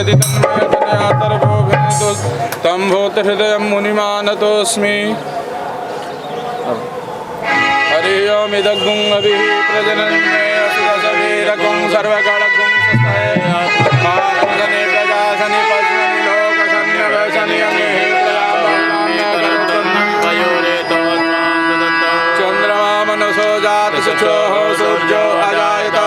यदि तन्मयतनयातर्वोऽभिनेतु तं भूतहृदयं मुनिमानतोऽस्मि। हरि ओम इदग्गुं अभिः प्रजननं मे असुरसवीरगुं सर्वकालगुं सस्महे महागुंसनि प्रजासनि पश्मनि लोकसन्न्यवसनि अङ्गिः चन्द्रमा मनसो जातसुक्षोः सूर्यो अजायत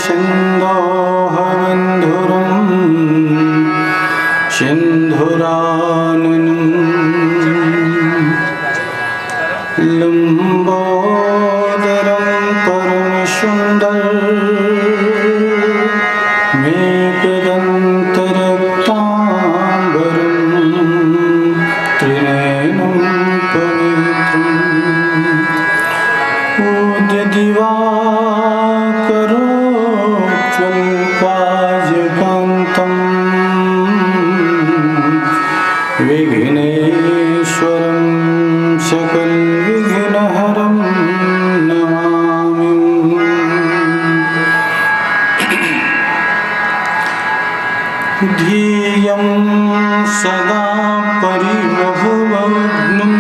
सिन्धोहबन्धुरं सिन्धुराननं लम्बोदरं परमसुन्दरं मेघदन्तरक्ताम्बरं त्रिनयनं पवित्रम् उद्यदिवाकरोज्ज्वलकाजकान्तं विघ्नेश्वरं सकलविघ्नहरं नमामि। धियं सदा परिबहुवग्नं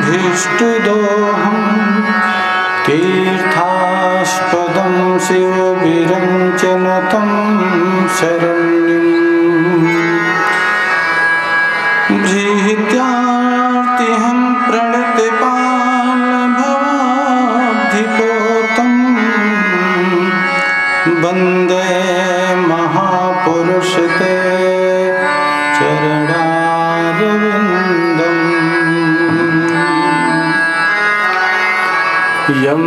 भीष्टदोहं तीर्थास्पदं शिवविरञ्चनतं शरण्यं भृत्यार्तिहं प्रणतपालभवाब्धिपोतं वन्दे महापुरुषते चरणारविन्दम्। यं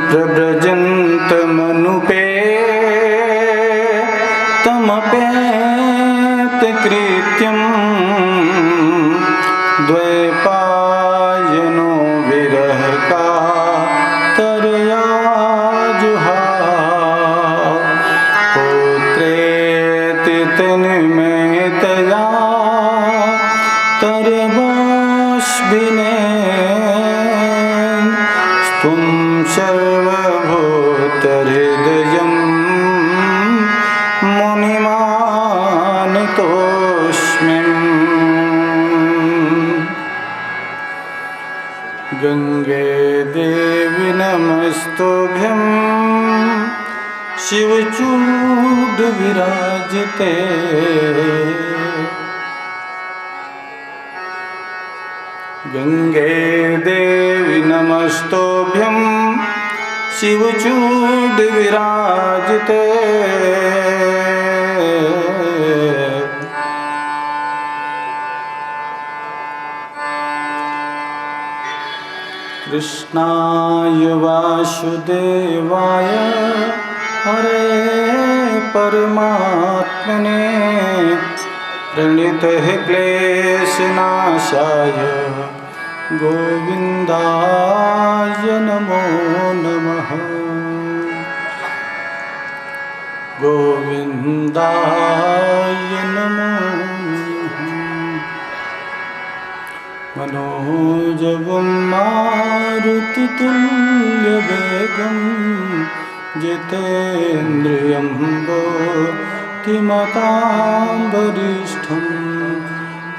प्रव्रजन्तमनुपेतमपेतकृत्यं द्वैपायनो विरहकातरया जुहाव पुत्रेति तन्मयतया तरवोऽश्विनेन त्वं सर्वभूतहृदयं मुनिमानतोऽस्मि। गंगे देवी नमस्तुभ्यं शिवचूडविराजिते गंगे देवी नमस्तुभ्यं शिवचूडविराजिते कृष्णाय वासुदेवाय हरे परमात्मने प्रणीतः क्लेशनाशाय गोविन्दाय नमो नमः। गोविन्दाय नमो नमः। मनोजवं मारुततुल्यवेगं जितेन्द्रियं बुद्धिमतां वरिष्ठं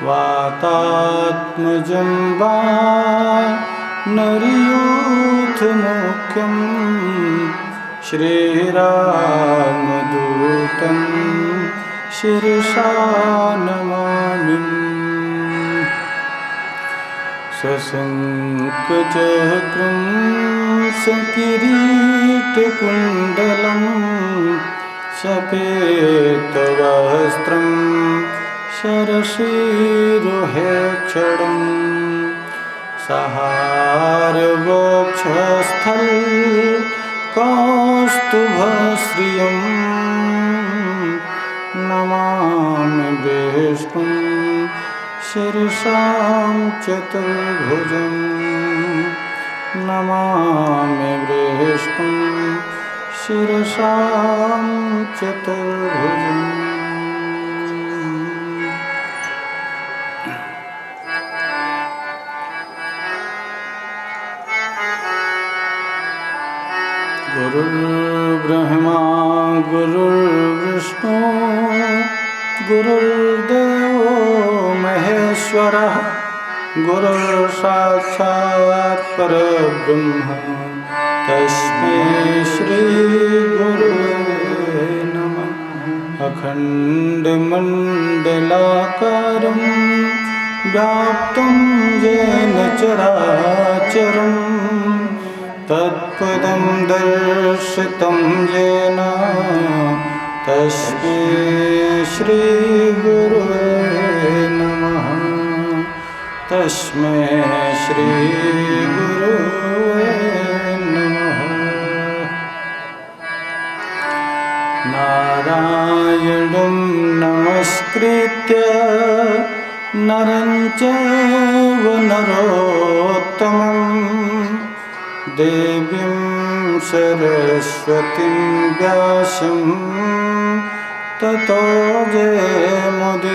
वातात्मजं वानरयूथमुख्यं श्रीरामदूतं शिरसा नमामि। सशङ्खचक्रं सकिरीटकुण्डलं सपेतवस्त्रं शरशिरोहेक्षणं सहारवक्षस्थलकौस्तुभश्रियं नमामि विष्णुं शिरसां चतुर्भुजं नमामि विष्णुं शिरसां चतुर्भुजम्। गुरुर्ब्रह्मा गुरुर्विष्णु गुरुर्देवो महेश्वरः गुरुर्साक्षात् परब्रह्म तस्मै श्रीगुरुवे नमः। अखण्डमण्डलाकारं व्याप्तं येन चराचरं तत्पदं दर्शितं येन तस्मै श्रीगुरुवे नमः। तस्मै श्रीगुरुवे नमः। नारायणं नमस्कृत्य नरं चैव नरोत्तमं देवीं सरस्वतीं व्यासं ततो जयमुदीरयेत्।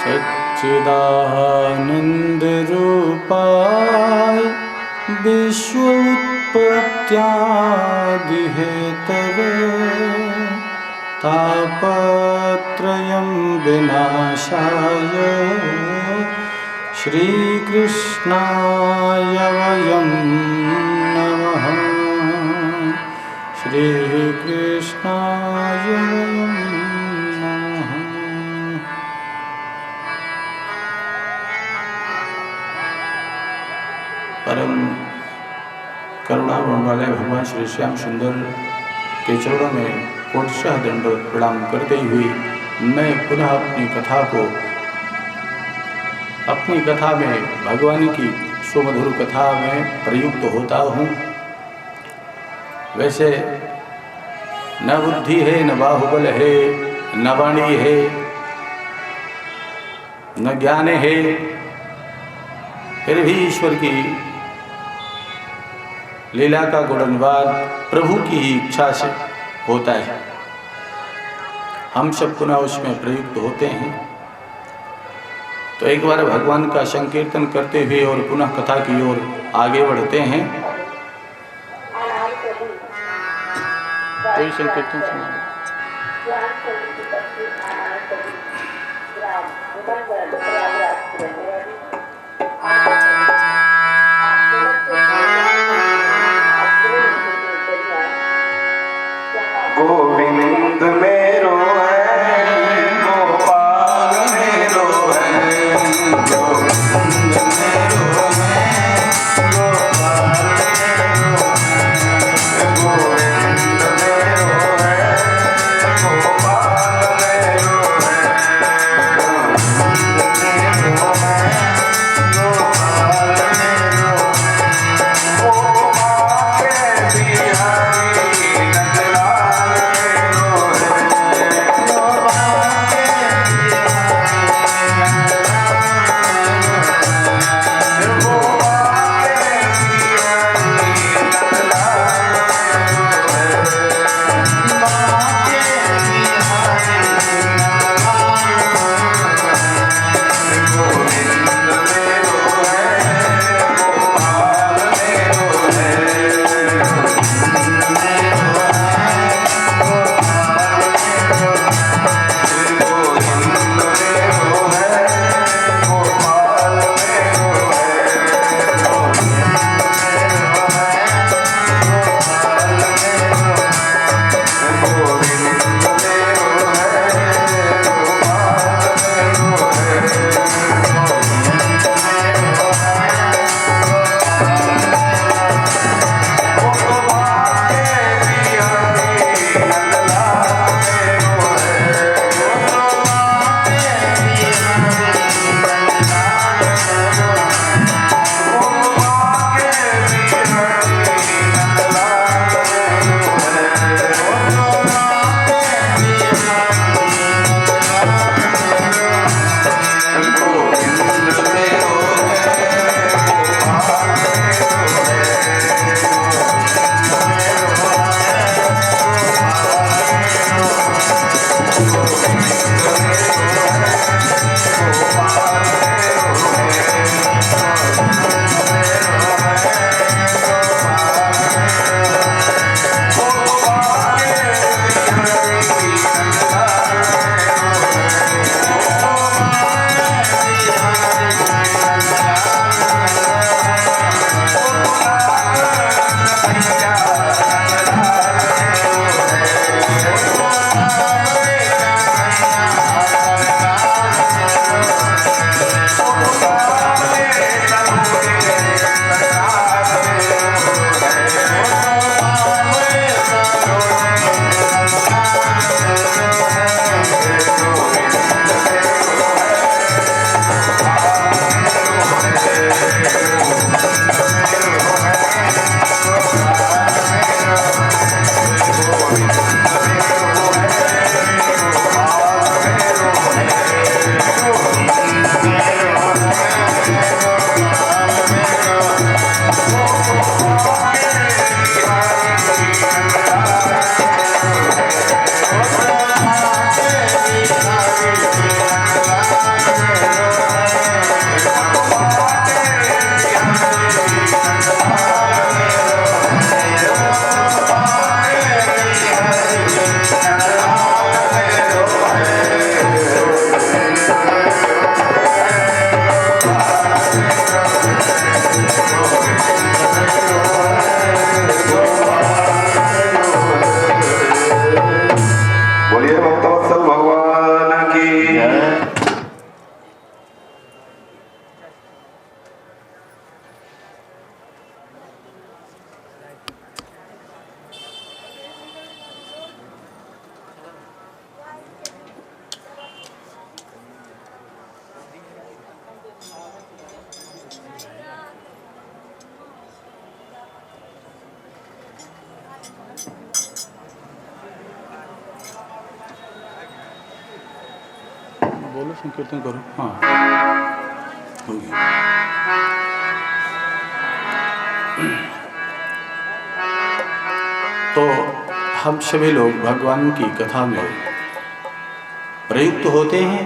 सच्चिदानन्दरूपाय विश्वोत्पत्त्यादिहेतवे तापत्रयं विनाशाय श्रीकृष्णाय वयं नमः। श्रीकृष्णाय वयं नमः। परम करुणा वाले भगवान श्री श्याम सुंदर के चरणों में कोटशः दंडवत प्रणाम करते हुए मैं पुनः अपनी कथा में भगवान की सुमधुर कथा में प्रयुक्त होता हूँ। वैसे न बुद्धि है, न बाहुबल है, न वाणी है, न ज्ञान है, फिर भी ईश्वर की लीला का गुणगान प्रभु की ही इच्छा से होता है। हम सब पुनः उसमें प्रयुक्त होते हैं। तो एक बार भगवान का संकीर्तन करते हुए और पुनः कथा की ओर आगे बढ़ते हैं। कोई संकीर्तन सुना गोविंद मेरो है, गोपाल मेरो है, गोविंद मेरो है, गोपाल मेरो है, गोविंद मेरो है, गोपाल मेरो है, गोविंद मेरो है, गोपाल मेरो है, गोपाल बिहारी नंदलाल जय। बोलो, संकीर्तन करो। हाँ, हो गया। तो हम सभी लोग भगवान की कथा में प्रयुक्त होते हैं।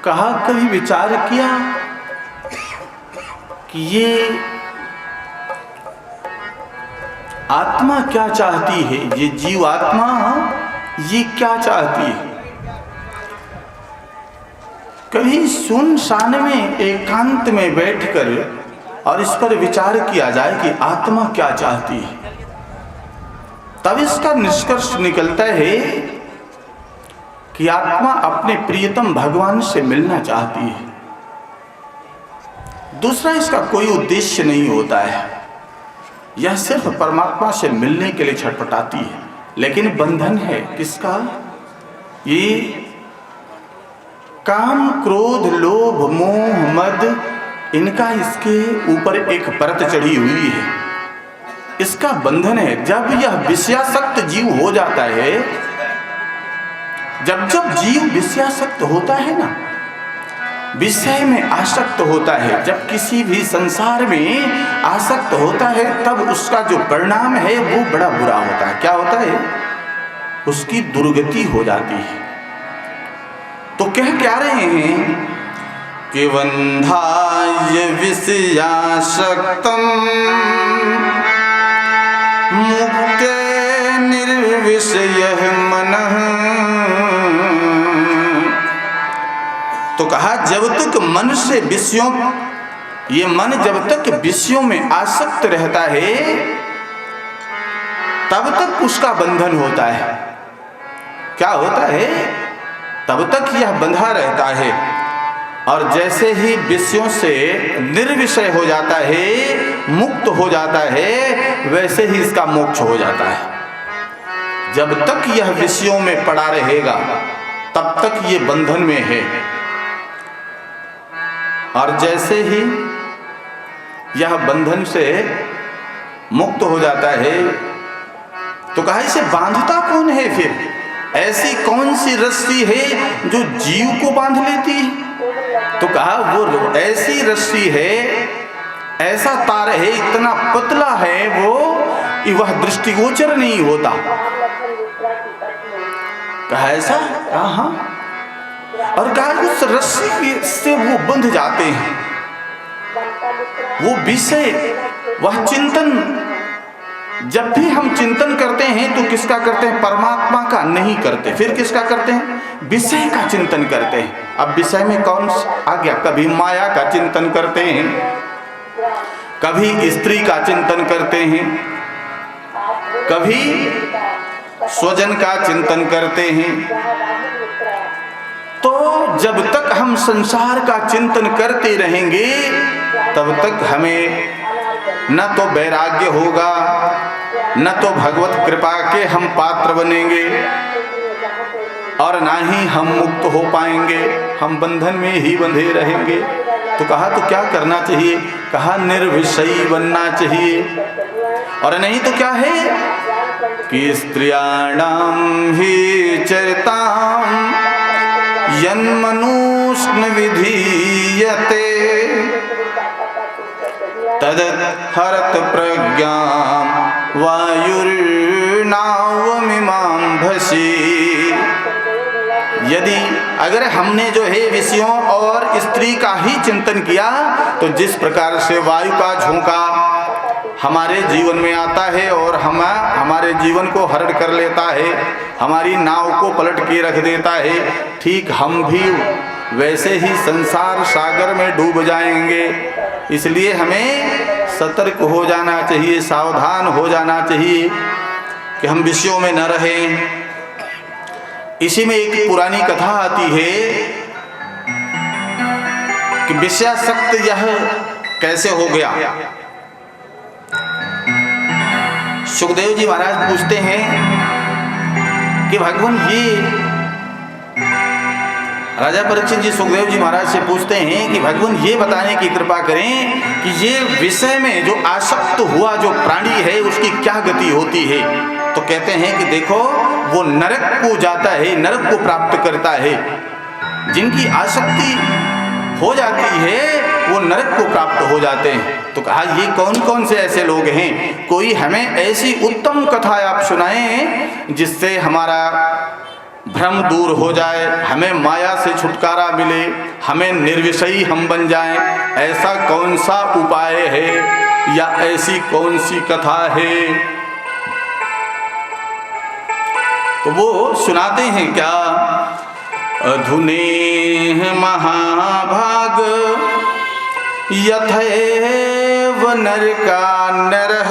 कहा, कभी विचार किया कि ये आत्मा क्या चाहती है, ये जीव आत्मा ये क्या चाहती है? कभी सुनसान में एकांत में बैठकर और इस पर विचार किया जाए कि आत्मा क्या चाहती है, तब इसका निष्कर्ष निकलता है कि आत्मा अपने प्रियतम भगवान से मिलना चाहती है। दूसरा इसका कोई उद्देश्य नहीं होता है, यह सिर्फ परमात्मा से मिलने के लिए छटपटाती है। लेकिन बंधन है किसका? ये काम, क्रोध, लोभ, मोह, मद, इनका इसके ऊपर एक परत चढ़ी हुई है, इसका बंधन है। जब यह विषयासक्त जीव हो जाता है, जब जब जीव विषयासक्त होता है ना, विषय में आसक्त होता है, जब किसी भी संसार में आसक्त होता है, तब उसका जो परिणाम है वो बड़ा बुरा होता है। क्या होता है? उसकी दुर्गति हो जाती है। तो कह क्या रहे हैं कि बंधाय विषयासक्तम मुक्ते निर्विषयः मनः। तो कहा, जब तक मन से विषयों, ये मन जब तक विषयों में आसक्त रहता है, तब तक उसका बंधन होता है। क्या होता है? तब तक यह बंधा रहता है। और जैसे ही विषयों से निर्विषय हो जाता है, मुक्त हो जाता है, वैसे ही इसका मोक्ष हो जाता है। जब तक यह विषयों में पड़ा रहेगा, तब तक ये बंधन में है। और जैसे ही यह बंधन से मुक्त हो जाता है, तो कहा, इसे बांधता कौन है फिर? ऐसी कौन सी रस्सी है जो जीव को बांध लेती है? तो कहा, वो ऐसी रस्सी है, ऐसा तार है, इतना पतला है वो, वह दृष्टिगोचर नहीं होता। कहा, ऐसा? हाँ। और कहा, उस रस्सी से वो बंध जाते हैं। वो विषय, वह चिंतन, जब भी हम चिंतन करते हैं तो किसका करते हैं? परमात्मा का नहीं करते। फिर किसका करते हैं? विषय का चिंतन करते हैं। अब विषय में कौन आ गया? कभी माया का चिंतन करते हैं, कभी स्त्री का चिंतन करते हैं, कभी स्वजन का चिंतन करते हैं। तो जब तक हम संसार का चिंतन करते रहेंगे, तब तक हमें न तो वैराग्य होगा, न तो भगवत कृपा के हम पात्र बनेंगे, और ना ही हम मुक्त हो पाएंगे। हम बंधन में ही बंधे रहेंगे। तो कहा, तो क्या करना चाहिए? कहा, निर्विषयी बनना चाहिए। और नहीं तो क्या है कि स्त्रियाणाम ही चरिताम यन्मनुष्ण विधीयते तद हरत प्रज्ञाम वायुर्नावमिमां भसी। यदि अगर हमने जो है विषयों और स्त्री का ही चिंतन किया, तो जिस प्रकार से वायु का झोंका हमारे जीवन में आता है और हमारे जीवन को हरण कर लेता है, हमारी नाव को पलट के रख देता है, ठीक हम भी वैसे ही संसार सागर में डूब जाएंगे। इसलिए हमें सतर्क हो जाना चाहिए, सावधान हो जाना चाहिए कि हम विषयों में न रहें। इसी में एक पुरानी कथा आती है कि विषयासक्त यह कैसे हो गया। सुखदेव जी महाराज पूछते हैं कि भगवान ये, राजा परीक्षित जी सुखदेव जी महाराज से पूछते हैं कि भगवान ये बताने की कृपा करें कि ये विषय में जो आसक्त हुआ जो प्राणी है उसकी क्या गति होती है। तो कहते हैं कि देखो वो नरक को जाता है, नरक को प्राप्त करता है। जिनकी आसक्ति हो जाती है वो नरक को प्राप्त हो जाते हैं। तो कहा ये कौन कौन से ऐसे लोग हैं, कोई हमें ऐसी उत्तम कथा आप सुनाएं जिससे हमारा भ्रम दूर हो जाए, हमें माया से छुटकारा मिले, हमें निर्विषयी हम बन जाएं। ऐसा कौन सा उपाय है या ऐसी कौन सी कथा है। तो वो सुनाते हैं क्या, अधुने महाभाग यथैव नरका नरः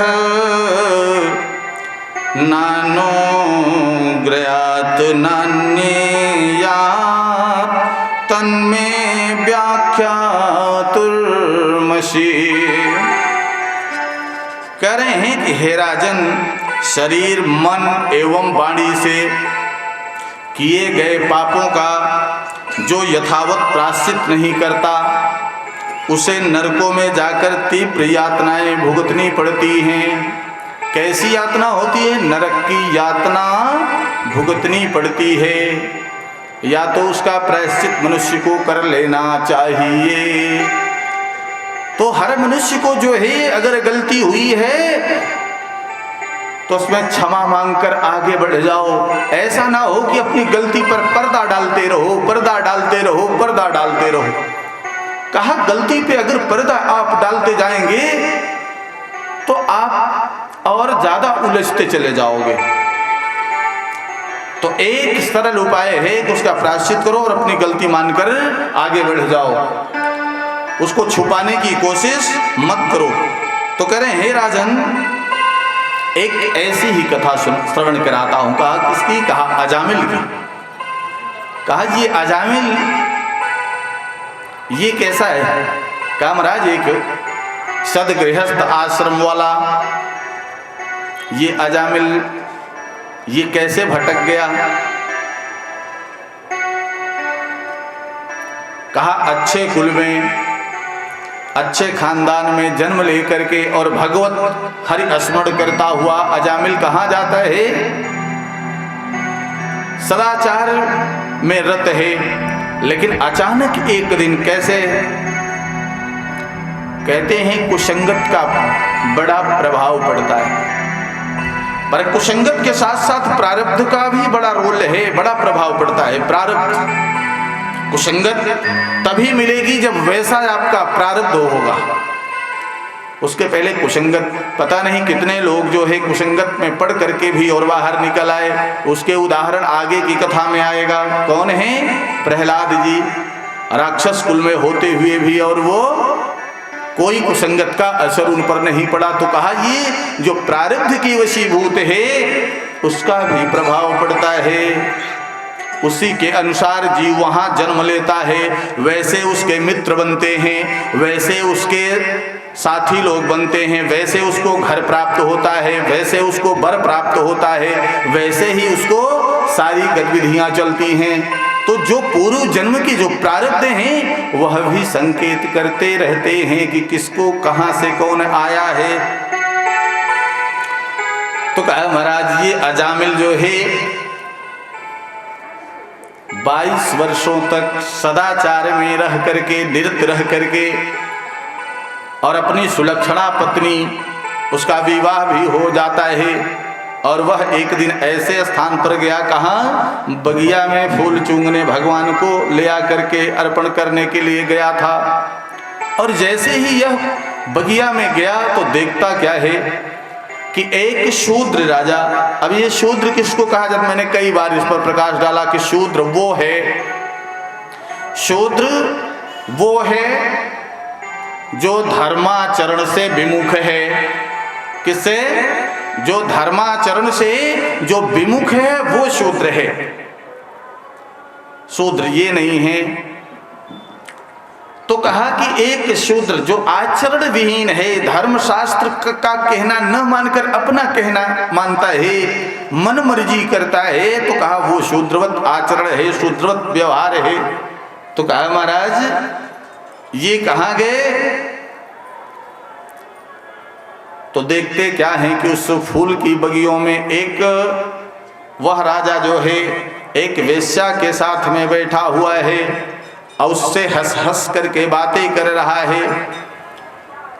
नानो ग्रयात नान्येयात तन्मे व्याख्यातुर्मषि। कह रहे हैं कि हे राजन, शरीर मन एवं वाणी से किए गए पापों का जो यथावत प्रायश्चित नहीं करता उसे नरकों में जाकर तीव्र यातनाएं भुगतनी पड़ती हैं। कैसी यातना होती है, नरक की यातना भुगतनी पड़ती है। या तो उसका प्रायश्चित मनुष्य को कर लेना चाहिए। तो हर मनुष्य को जो है अगर गलती हुई है तो उसमें क्षमा मांगकर आगे बढ़ जाओ। ऐसा ना हो कि अपनी गलती पर पर्दा डालते रहो, पर्दा डालते रहो, पर्दा डालते रहो। कहा गलती पे अगर पर्दा आप डालते जाएंगे तो आप और ज्यादा उलझते चले जाओगे। तो एक सरल उपाय है कि उसका प्रायश्चित करो और अपनी गलती मानकर आगे बढ़ जाओ, उसको छुपाने की कोशिश मत करो। तो कह रहे हैं हे राजन, एक ऐसी ही कथा श्रवण कराता हूं। कहा किसकी, कहा अजामिल की। कहा ये अजामिल ये कैसा है। कहा महाराज एक सदगृहस्थ आश्रम वाला ये अजामिल ये कैसे भटक गया। कहा अच्छे कुल में अच्छे खानदान में जन्म लेकर के और भगवत हरि स्मरण करता हुआ अजामिल कहाँ जाता है, सदाचार में रत है, लेकिन अचानक एक दिन कैसे, कहते हैं कुसंगत का बड़ा प्रभाव पड़ता है। पर कुसंगत के साथ साथ प्रारब्ध का भी बड़ा रोल है, बड़ा प्रभाव पड़ता है। प्रारब्ध कुसंगत तभी मिलेगी जब वैसा आपका प्रारब्ध होगा। उसके पहले कुसंगत, पता नहीं कितने लोग जो है कुसंगत में पढ़ करके भी और बाहर निकल आए। उसके उदाहरण आगे की कथा में आएगा। कौन है, प्रहलाद जी, राक्षस कुल में होते हुए भी और वो कोई कुसंगत का असर उन पर नहीं पड़ा। तो कहा ये जो प्रारब्ध की वशीभूत है उसका भी प्रभाव पड़ता है। उसी के अनुसार जीव वहां जन्म लेता है, वैसे उसके मित्र बनते हैं, वैसे उसके साथी लोग बनते हैं, वैसे उसको घर प्राप्त होता है, वैसे उसको वर प्राप्त होता है, वैसे ही उसको सारी गतिविधियां चलती हैं। तो जो पूर्व जन्म की जो प्रारब्ध हैं वह भी संकेत करते रहते हैं कि किसको कहां से कौन आया है। तो कहा महाराज ये अजामिल जो है 22 वर्षों तक सदाचार में रह करके, निरत रह करके और अपनी सुलक्षणा पत्नी उसका विवाह भी हो जाता है। और वह एक दिन ऐसे स्थान पर गया, कहाँ, बगिया में फूल चूंगने भगवान को ले आकर के अर्पण करने के लिए गया था। और जैसे ही यह बगिया में गया तो देखता क्या है कि एक शूद्र राजा, अब ये शूद्र किसको कहा, जब मैंने कई बार इस पर प्रकाश डाला कि शूद्र वो है शूद्र वो है जो धर्माचरण से विमुख है। किससे? जो धर्माचरण से जो विमुख है वो शूद्र है। शूद्र ये नहीं है। तो कहा कि एक शूद्र जो आचरण विहीन है, धर्मशास्त्र का कहना न मानकर अपना कहना मानता है, मन मर्जी करता है, तो कहा वो शूद्रवत आचरण है, शूद्रवत व्यवहार है। तो कहा महाराज ये कहाँ गए? तो देखते क्या है कि उस फूल की बगियों में एक वह राजा जो है एक वेश्या के साथ में बैठा हुआ है और उससे हंस हंस करके बातें कर रहा है।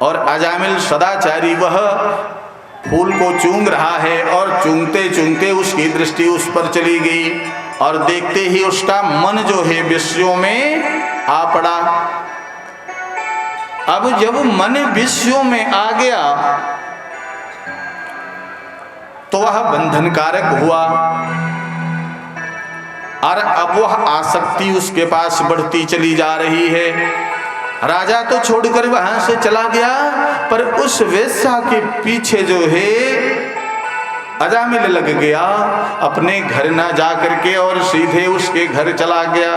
और अजामिल सदाचारी वह फूल को चूंग रहा है और चूंगते चूंगते उसकी दृष्टि उस पर चली गई और देखते ही उसका मन जो है विषयों में आ पड़ा। अब जब मन विषयों में आ गया तो वह बंधनकारक हुआ और अब वह आसक्ति उसके पास बढ़ती चली जा रही है। राजा तो छोड़कर वहां से चला गया, पर उस वेश्या के पीछे जो है अजामिल लग गया। अपने घर ना जा करके और सीधे उसके घर चला गया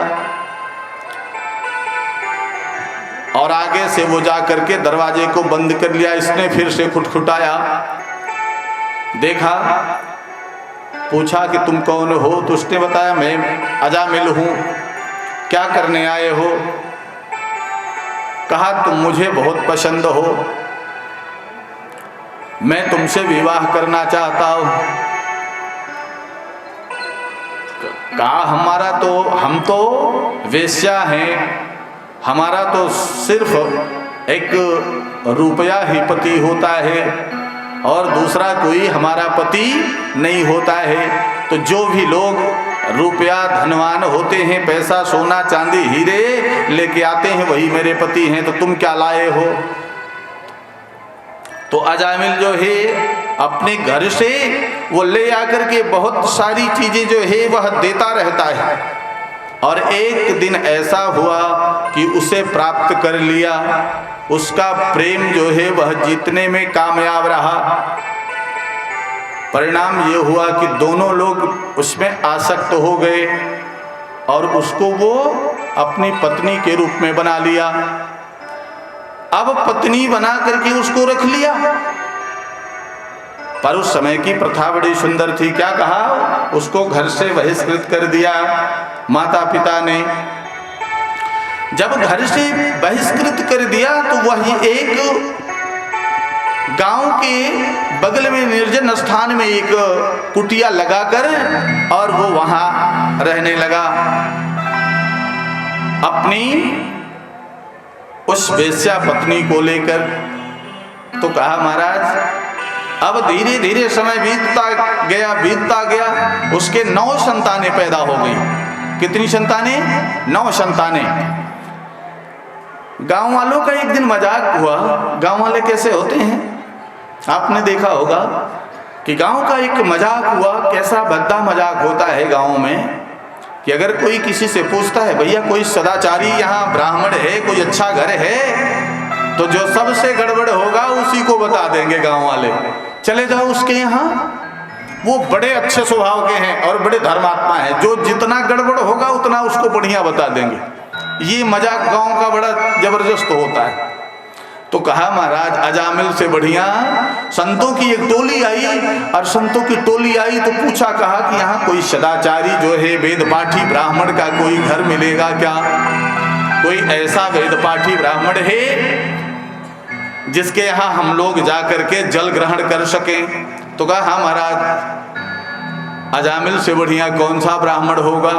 और आगे से वो जा करके दरवाजे को बंद कर लिया। इसने फिर से खुटखुटाया, देखा, पूछा कि तुम कौन हो? तो उसने बताया मैं अजामिल हूं, क्या करने आए हो? कहा तुम मुझे बहुत पसंद हो, मैं तुमसे विवाह करना चाहता हूं। कहा हम तो वेश्या हैं, हमारा तो सिर्फ एक रुपया ही पति होता है और दूसरा कोई हमारा पति नहीं होता है। तो जो भी लोग रुपया धनवान होते हैं, पैसा सोना चांदी हीरे लेके आते हैं, वही मेरे पति हैं। तो तुम क्या लाए हो? तो अजामिल जो है अपने घर से वो ले आकर के बहुत सारी चीजें जो है वह देता रहता है। और एक दिन ऐसा हुआ कि उसे प्राप्त कर लिया। उसका प्रेम जो है वह जीतने में कामयाब रहा। परिणाम ये हुआ कि दोनों लोग उसमें आसक्त हो गए और उसको वो अपनी पत्नी के रूप में बना लिया। अब पत्नी बना करके उसको रख लिया। पर उस समय की प्रथा बड़ी सुंदर थी। क्या कहा? उसको घर से बहिष्कृत कर दिया माता पिता ने। जब घर से बहिष्कृत कर दिया तो वही एक गांव के बगल में निर्जन स्थान में एक कुटिया लगाकर और वो वहां रहने लगा अपनी उस वेश्या पत्नी को लेकर। तो कहा महाराज अब धीरे धीरे समय बीतता गया। उसके 9 संतानें पैदा हो गई। कितनी संतानें? 9 संतानें। गांव वालों का एक दिन मजाक हुआ। गांव वाले कैसे होते हैं आपने देखा होगा कि गांव का एक मजाक हुआ। कैसा भद्दा मजाक होता है गांव में कि अगर कोई किसी से पूछता है भैया कोई सदाचारी यहाँ ब्राह्मण है, कोई अच्छा घर है, तो जो सबसे गड़बड़ होगा उसी को बता देंगे गांव वाले। चले जाओ उसके यहाँ, वो बड़े अच्छे स्वभाव के हैं और बड़े धर्मात्मा हैं, जो जितना गड़बड़ होगा उतना उसको बढ़िया बता देंगे। ये मजाक गांव का बड़ा जबरदस्त होता है। तो कहा महाराज अजामिल से बढ़िया संतों की एक टोली आई। और संतों की टोली आई तो पूछा, कहा कि यहाँ कोई सदाचारी जो है वेद पाठी ब्राह्मण का कोई घर मिलेगा क्या? कोई ऐसा वेद पाठी ब्राह्मण है जिसके यहाँ हम लोग जाकर के जल ग्रहण कर सकें? तो कहा हाँ महाराज, अजामिल से बढ़िया कौन सा ब्राह्मण होगा?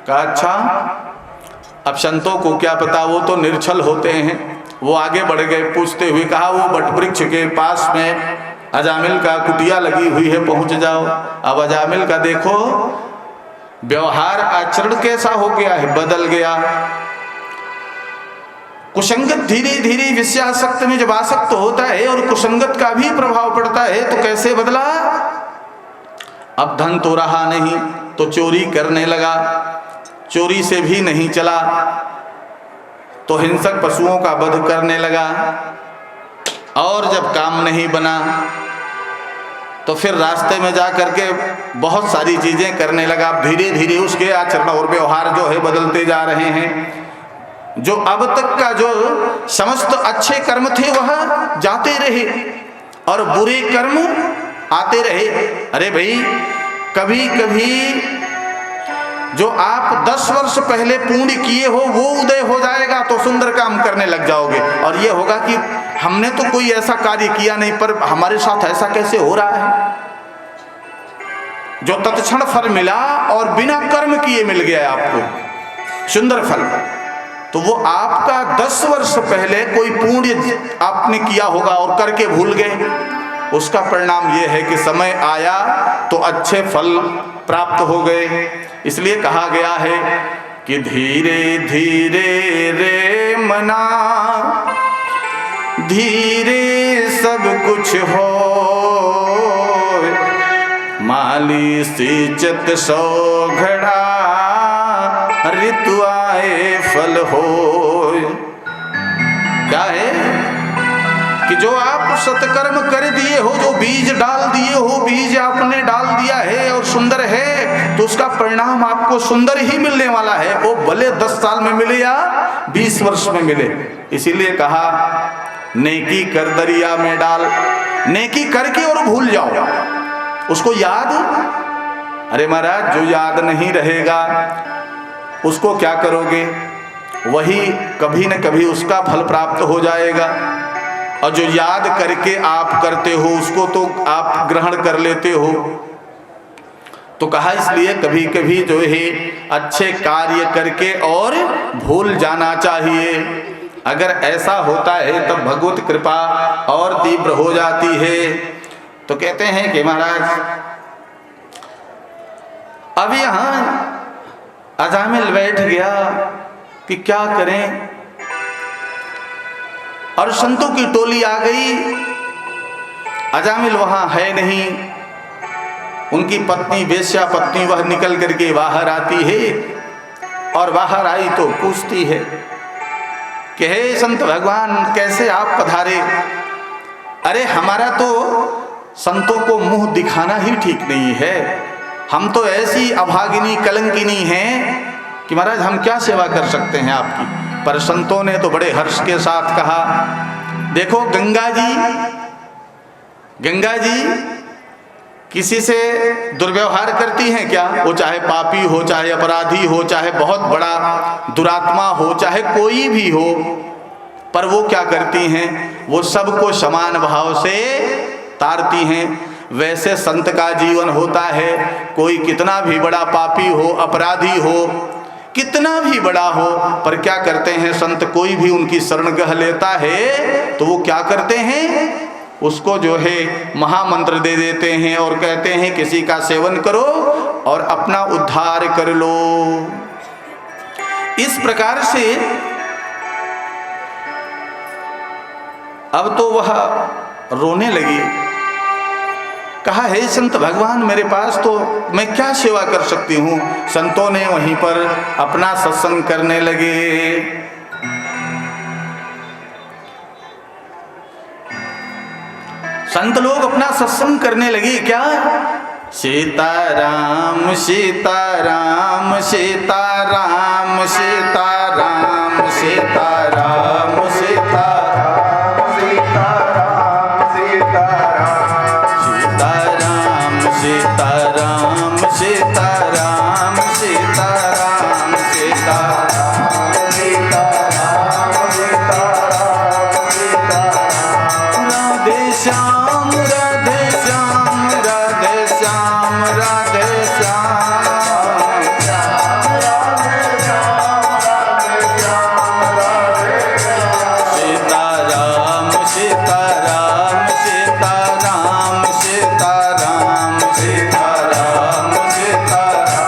कहा अच्छा, अब संतों को क्या पता, वो तो निर्छल होते हैं। वो आगे बढ़ गए पूछते हुए। कहा वो बटवृक्ष के पास में अजामिल का कुटिया लगी हुई है, पहुंच जाओ। अब अजामिल का देखो व्यवहार आचरण कैसा हो गया है, बदल गया। कुसंगत धीरे धीरे विषयासक्त में जब आसक्त होता है और कुसंगत का भी प्रभाव पड़ता है तो कैसे बदला? अब धन तो रहा नहीं तो चोरी करने लगा। चोरी से भी नहीं चला तो हिंसक पशुओं का वध करने लगा, और जब काम नहीं बना तो फिर रास्ते में जा करके बहुत सारी चीजें करने लगा। धीरे धीरे उसके आचरण और व्यवहार जो है बदलते जा रहे हैं। जो अब तक का जो समस्त अच्छे कर्म थे वह जाते रहे और बुरे कर्म आते रहे। अरे भाई, कभी कभी जो आप 10 वर्ष पहले पुण्य किए हो वो उदय हो जाएगा तो सुंदर काम करने लग जाओगे, और ये होगा कि हमने तो कोई ऐसा कार्य किया नहीं पर हमारे साथ ऐसा कैसे हो रहा है। जो तत्क्षण फल मिला और बिना कर्म किए मिल गया आपको सुंदर फल, तो वो आपका 10 वर्ष पहले कोई पुण्य आपने किया होगा और करके भूल गए, उसका परिणाम ये है कि समय आया तो अच्छे फल प्राप्त हो गए। इसलिए कहा गया है कि धीरे धीरे रे मना, धीरे सब कुछ हो, माली सिंचत सौ घड़ा, ऋतु आए फल हो। क्या है कि जो आप सत्कर्म कर दिए हो, जो बीज डाल दिए हो, बीज आपने डाल दिया है और सुंदर है, तो उसका परिणाम आपको सुंदर ही मिलने वाला है। वो भले 10 साल में मिले या 20 वर्ष में मिले। इसीलिए कहा नेकी कर दरिया में डाल, नेकी करके और भूल जाओ उसको याद। अरे महाराज, जो याद नहीं रहेगा उसको क्या करोगे, वही कभी न कभी उसका फल प्राप्त हो जाएगा। और जो याद करके आप करते हो उसको तो आप ग्रहण कर लेते हो। तो कहा इसलिए कभी कभी जो है अच्छे कार्य करके और भूल जाना चाहिए। अगर ऐसा होता है तब भगवत कृपा और तीव्र हो जाती है। तो कहते हैं कि महाराज अब यहां अजामिल बैठ गया कि क्या करें, और संतों की टोली आ गई। अजामिल वहां है नहीं, उनकी पत्नी वेश्या पत्नी वह निकल करके बाहर आती है, और बाहर आई तो पूछती है कि हे संत भगवान, कैसे आप पधारे। अरे हमारा तो संतों को मुंह दिखाना ही ठीक नहीं है, हम तो ऐसी अभागिनी कलंकिनी हैं कि महाराज हम क्या सेवा कर सकते हैं आपकी। पर संतों ने तो बड़े हर्ष के साथ कहा, देखो गंगा जी किसी से दुर्व्यवहार करती हैं क्या, वो चाहे पापी हो, चाहे अपराधी हो, चाहे बहुत बड़ा दुरात्मा हो, चाहे कोई भी हो, पर वो क्या करती हैं, वो सबको समान भाव से तारती हैं। वैसे संत का जीवन होता है, कोई कितना भी बड़ा पापी हो, अपराधी हो, कितना भी बड़ा हो, पर क्या करते हैं संत, कोई भी उनकी शरण गह लेता है तो वो क्या करते हैं, उसको जो है महामंत्र दे देते हैं और कहते हैं किसी का सेवन करो और अपना उद्धार कर लो। इस प्रकार से अब तो वह रोने लगी। कहा, हे संत भगवान, मेरे पास तो मैं क्या सेवा कर सकती हूँ। संतों ने वहीं पर अपना सत्संग करने लगे। संत लोग अपना सत्संग करने लगे। क्या, सीताराम सीताराम सीताराम सीताराम सीताराम सीताराम सीताराम सीताराम सीताराम सीताराम सीताराम राधे श्याम राधे श्याम राधे श्याम राधे सीताराम सीताराम सीताराम सीताराम सीताराम सीताराम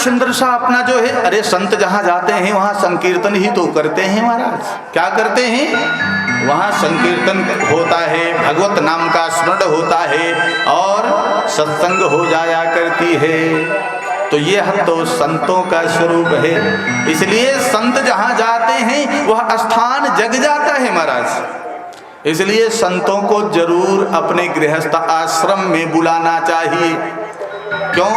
सुंदर सा अपना जो है, अरे संत जहाँ जाते हैं वहाँ संकीर्तन ही तो करते हैं महाराज। क्या करते हैं? वहाँ संकीर्तन होता है, भगवत नाम का स्मरण होता है और सत्संग हो जाया करती है। तो यह तो संतों का स्वरूप है। इसलिए संत जहाँ जाते हैं वह स्थान जग जाता है महाराज। इसलिए संतों को जरूर अपने गृहस्थ आश्रम में बुलाना चाहिए। क्यों?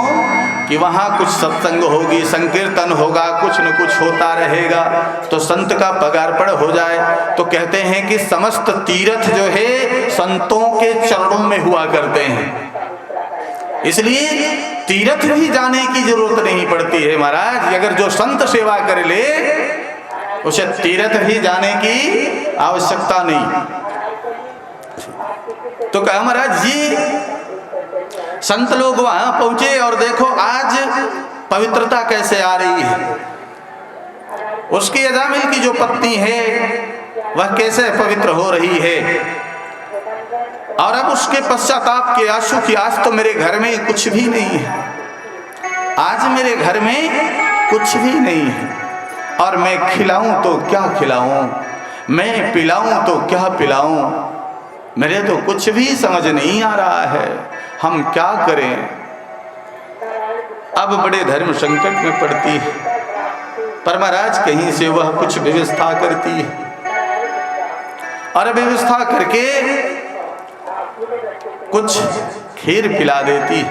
कि वहाँ कुछ सत्संग होगी, संकीर्तन होगा, कुछ न कुछ होता रहेगा, तो संत का पगारपड़ हो जाए। तो कहते हैं कि समस्त तीर्थ जो है संतों के चरणों में हुआ करते हैं। इसलिए तीर्थ भी जाने की जरूरत नहीं पड़ती है महाराज। अगर जो संत सेवा कर ले उसे तीर्थ भी जाने की आवश्यकता नहीं। तो कहा महाराज जी संत लोग वहां पहुंचे और देखो आज पवित्रता कैसे आ रही है। उसकी अजामिल की जो पत्नी है वह कैसे पवित्र हो रही है। और अब उसके पश्चाताप के आंसू की आज तो मेरे घर में कुछ भी नहीं है, आज मेरे घर में कुछ भी नहीं है। और मैं खिलाऊं तो क्या खिलाऊं, मैं पिलाऊं तो क्या पिलाऊं, मेरे तो कुछ भी समझ नहीं आ रहा है, हम क्या करें। अब बड़े धर्म संकट में पड़ती है। पर महाराज कहीं से वह कुछ व्यवस्था करती है और व्यवस्था करके कुछ खीर पिला देती,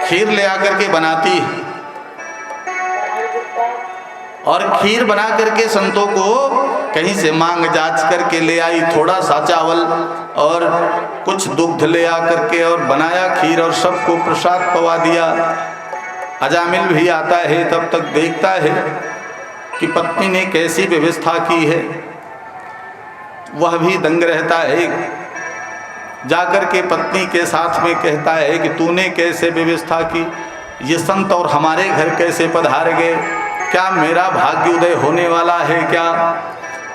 खीर ले आकर के बनाती और खीर बना करके संतों को कहीं से मांग जांच करके ले आई। थोड़ा सा चावल और कुछ दुग्ध ले आकर के और बनाया खीर और सबको प्रसाद पवा दिया। अजामिल भी आता है, तब तक देखता है कि पत्नी ने कैसी व्यवस्था की है। वह भी दंग रहता है, जाकर के पत्नी के साथ में कहता है कि तूने कैसे व्यवस्था की, ये संत और हमारे घर कैसे पधार गए, क्या मेरा भाग्य उदय होने वाला है क्या।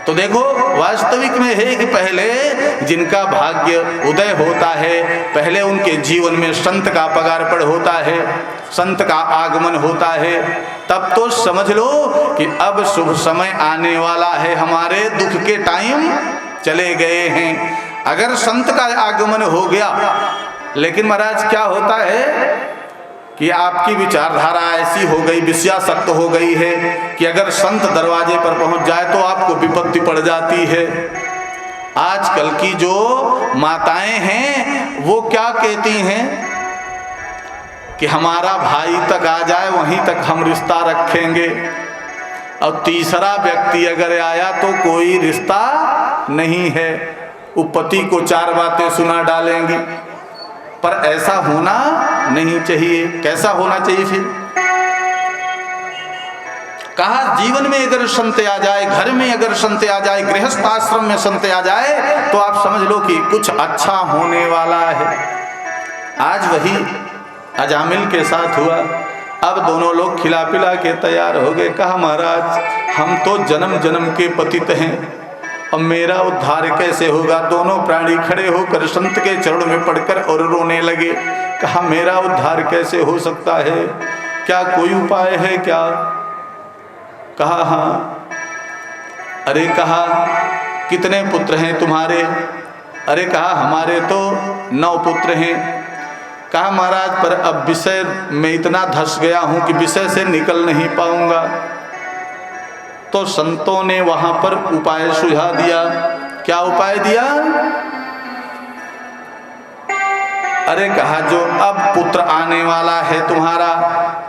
तो देखो वास्तविक में है कि पहले जिनका भाग्य उदय होता है, पहले उनके जीवन में संत का पगारपड़ होता है, संत का आगमन होता है, तब तो समझ लो कि अब शुभ समय आने वाला है, हमारे दुख के टाइम चले गए हैं। अगर संत का आगमन हो गया, लेकिन महाराज क्या होता है कि आपकी विचारधारा ऐसी हो गई, विषयासक्त हो गई है कि अगर संत दरवाजे पर पहुंच जाए तो आपको विपत्ति पड़ जाती है। आजकल की जो माताएं हैं वो क्या कहती हैं कि हमारा भाई तक आ जाए वहीं तक हम रिश्ता रखेंगे, और तीसरा व्यक्ति अगर आया तो कोई रिश्ता नहीं है। वो पति को चार बातें सुना डालेंगी। पर ऐसा होना नहीं चाहिए। कैसा होना चाहिए फिर? कहा जीवन में अगर संत आ जाए, घर में अगर संत आ जाए, गृहस्थ आश्रम में संत आ जाए तो आप समझ लो कि कुछ अच्छा होने वाला है। आज वही अजामिल के साथ हुआ। अब दोनों लोग खिला पिला के तैयार हो गए। कहा महाराज हम तो जन्म जन्म के पतित हैं, अब मेरा उद्धार कैसे होगा। दोनों प्राणी खड़े होकर संत के चरण में पड़कर और रोने लगे। कहा मेरा उद्धार कैसे हो सकता है, क्या कोई उपाय है क्या। कहा हाँ। अरे कहा कितने पुत्र हैं तुम्हारे। अरे कहा हमारे तो 9 पुत्र हैं। कहा महाराज पर अब विषय में इतना धस गया हूं कि विषय से निकल नहीं पाऊंगा। तो संतों ने वहां पर उपाय सुझा दिया। क्या उपाय दिया? अरे कहा जो अब पुत्र आने वाला है तुम्हारा,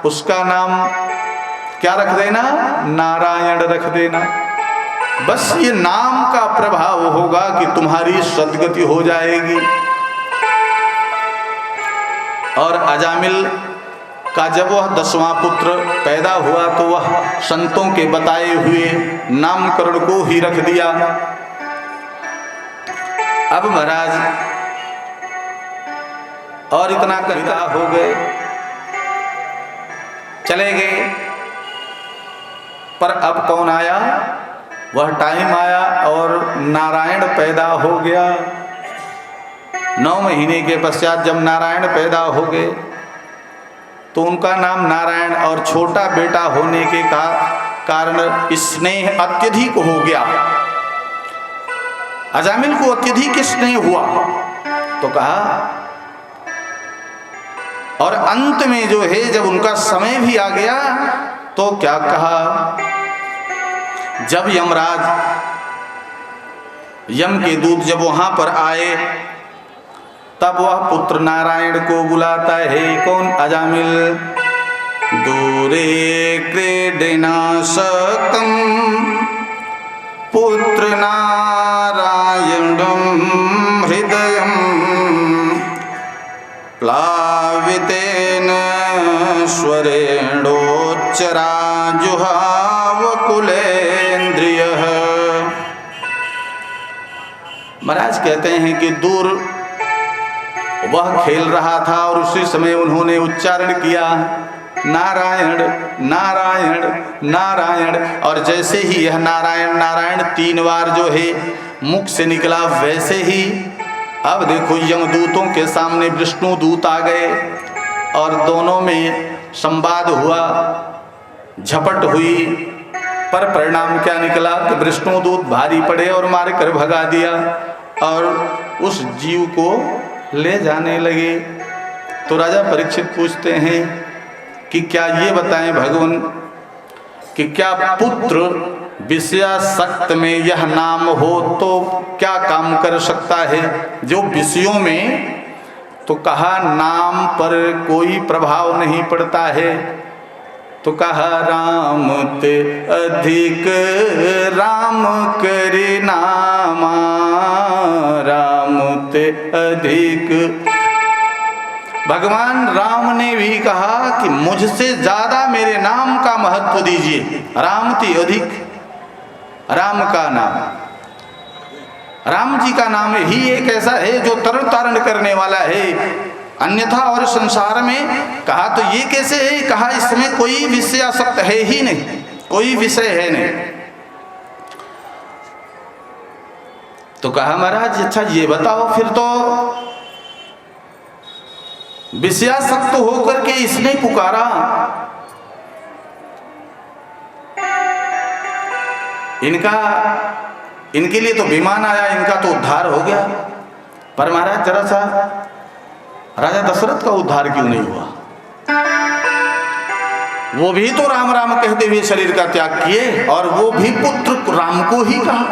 उसका नाम क्या रख देना? नारायण रख देना। बस ये नाम का प्रभाव होगा कि तुम्हारी सद्गति हो जाएगी। और अजामिल का जब वह 10वां पुत्र पैदा हुआ तो वह संतों के बताए हुए नामकरण को ही रख दिया। अब महाराज और इतना कविता हो गए, चले गए। पर अब कौन आया? वह टाइम आया और नारायण पैदा हो गया। 9 महीने के पश्चात जब नारायण पैदा हो गए तो उनका नाम नारायण, और छोटा बेटा होने के कारण स्नेह अत्यधिक हो गया। अजामिल को अत्यधिक स्नेह हुआ तो कहा, और अंत में जो है जब उनका समय भी आ गया तो क्या कहा, जब यमराज, यम के दूत जब वहां पर आए तब वह पुत्र नारायण को बुलाता है। कौन? अजामिल। दूरे क्रीडना शक्तम पुत्र नारायणम हृदयम प्लावितेन स्वरेणोच्चरा जुहाव कुलेन्द्रियः। महाराज कहते हैं कि दूर वह खेल रहा था और उसी समय उन्होंने उच्चारण किया नारायण नारायण नारायण, और जैसे ही यह नारायण नारायण 3 बार जो है मुख से निकला, वैसे ही अब देखो यमदूतों के सामने विष्णु दूत आ गए और दोनों में संवाद हुआ, झपट हुई, पर परिणाम क्या निकला कि विष्णु दूत भारी पड़े और मार कर भगा दिया और उस जीव को ले जाने लगे। तो राजा परीक्षित पूछते हैं कि क्या ये बताएं भगवान कि क्या पुत्र विषयासक्त में यह नाम हो तो क्या काम कर सकता है? जो विषयों में, तो कहा नाम पर कोई प्रभाव नहीं पड़ता है। तो कहा राम ते अधिक राम करे नामा, राम ते अधिक। भगवान राम ने भी कहा कि मुझसे ज्यादा मेरे नाम का महत्व दीजिए। राम ते अधिक, राम का नाम, राम जी का नाम ही एक ऐसा है जो तरण तारण करने वाला है। अन्यथा और संसार में कहा तो ये कैसे है? कहा इसमें कोई विषयासक्त है ही नहीं, कोई विषय है नहीं। तो कहा महाराज अच्छा ये बताओ फिर, तो विषयासक्त होकर के इसने पुकारा, इनके लिए तो विमान आया, इनका तो उद्धार हो गया, पर महाराज जरा सा राजा दशरथ का उद्धार क्यों नहीं हुआ? वो भी तो राम राम कहते हुए शरीर का त्याग किए और वो भी पुत्र राम को ही कहा।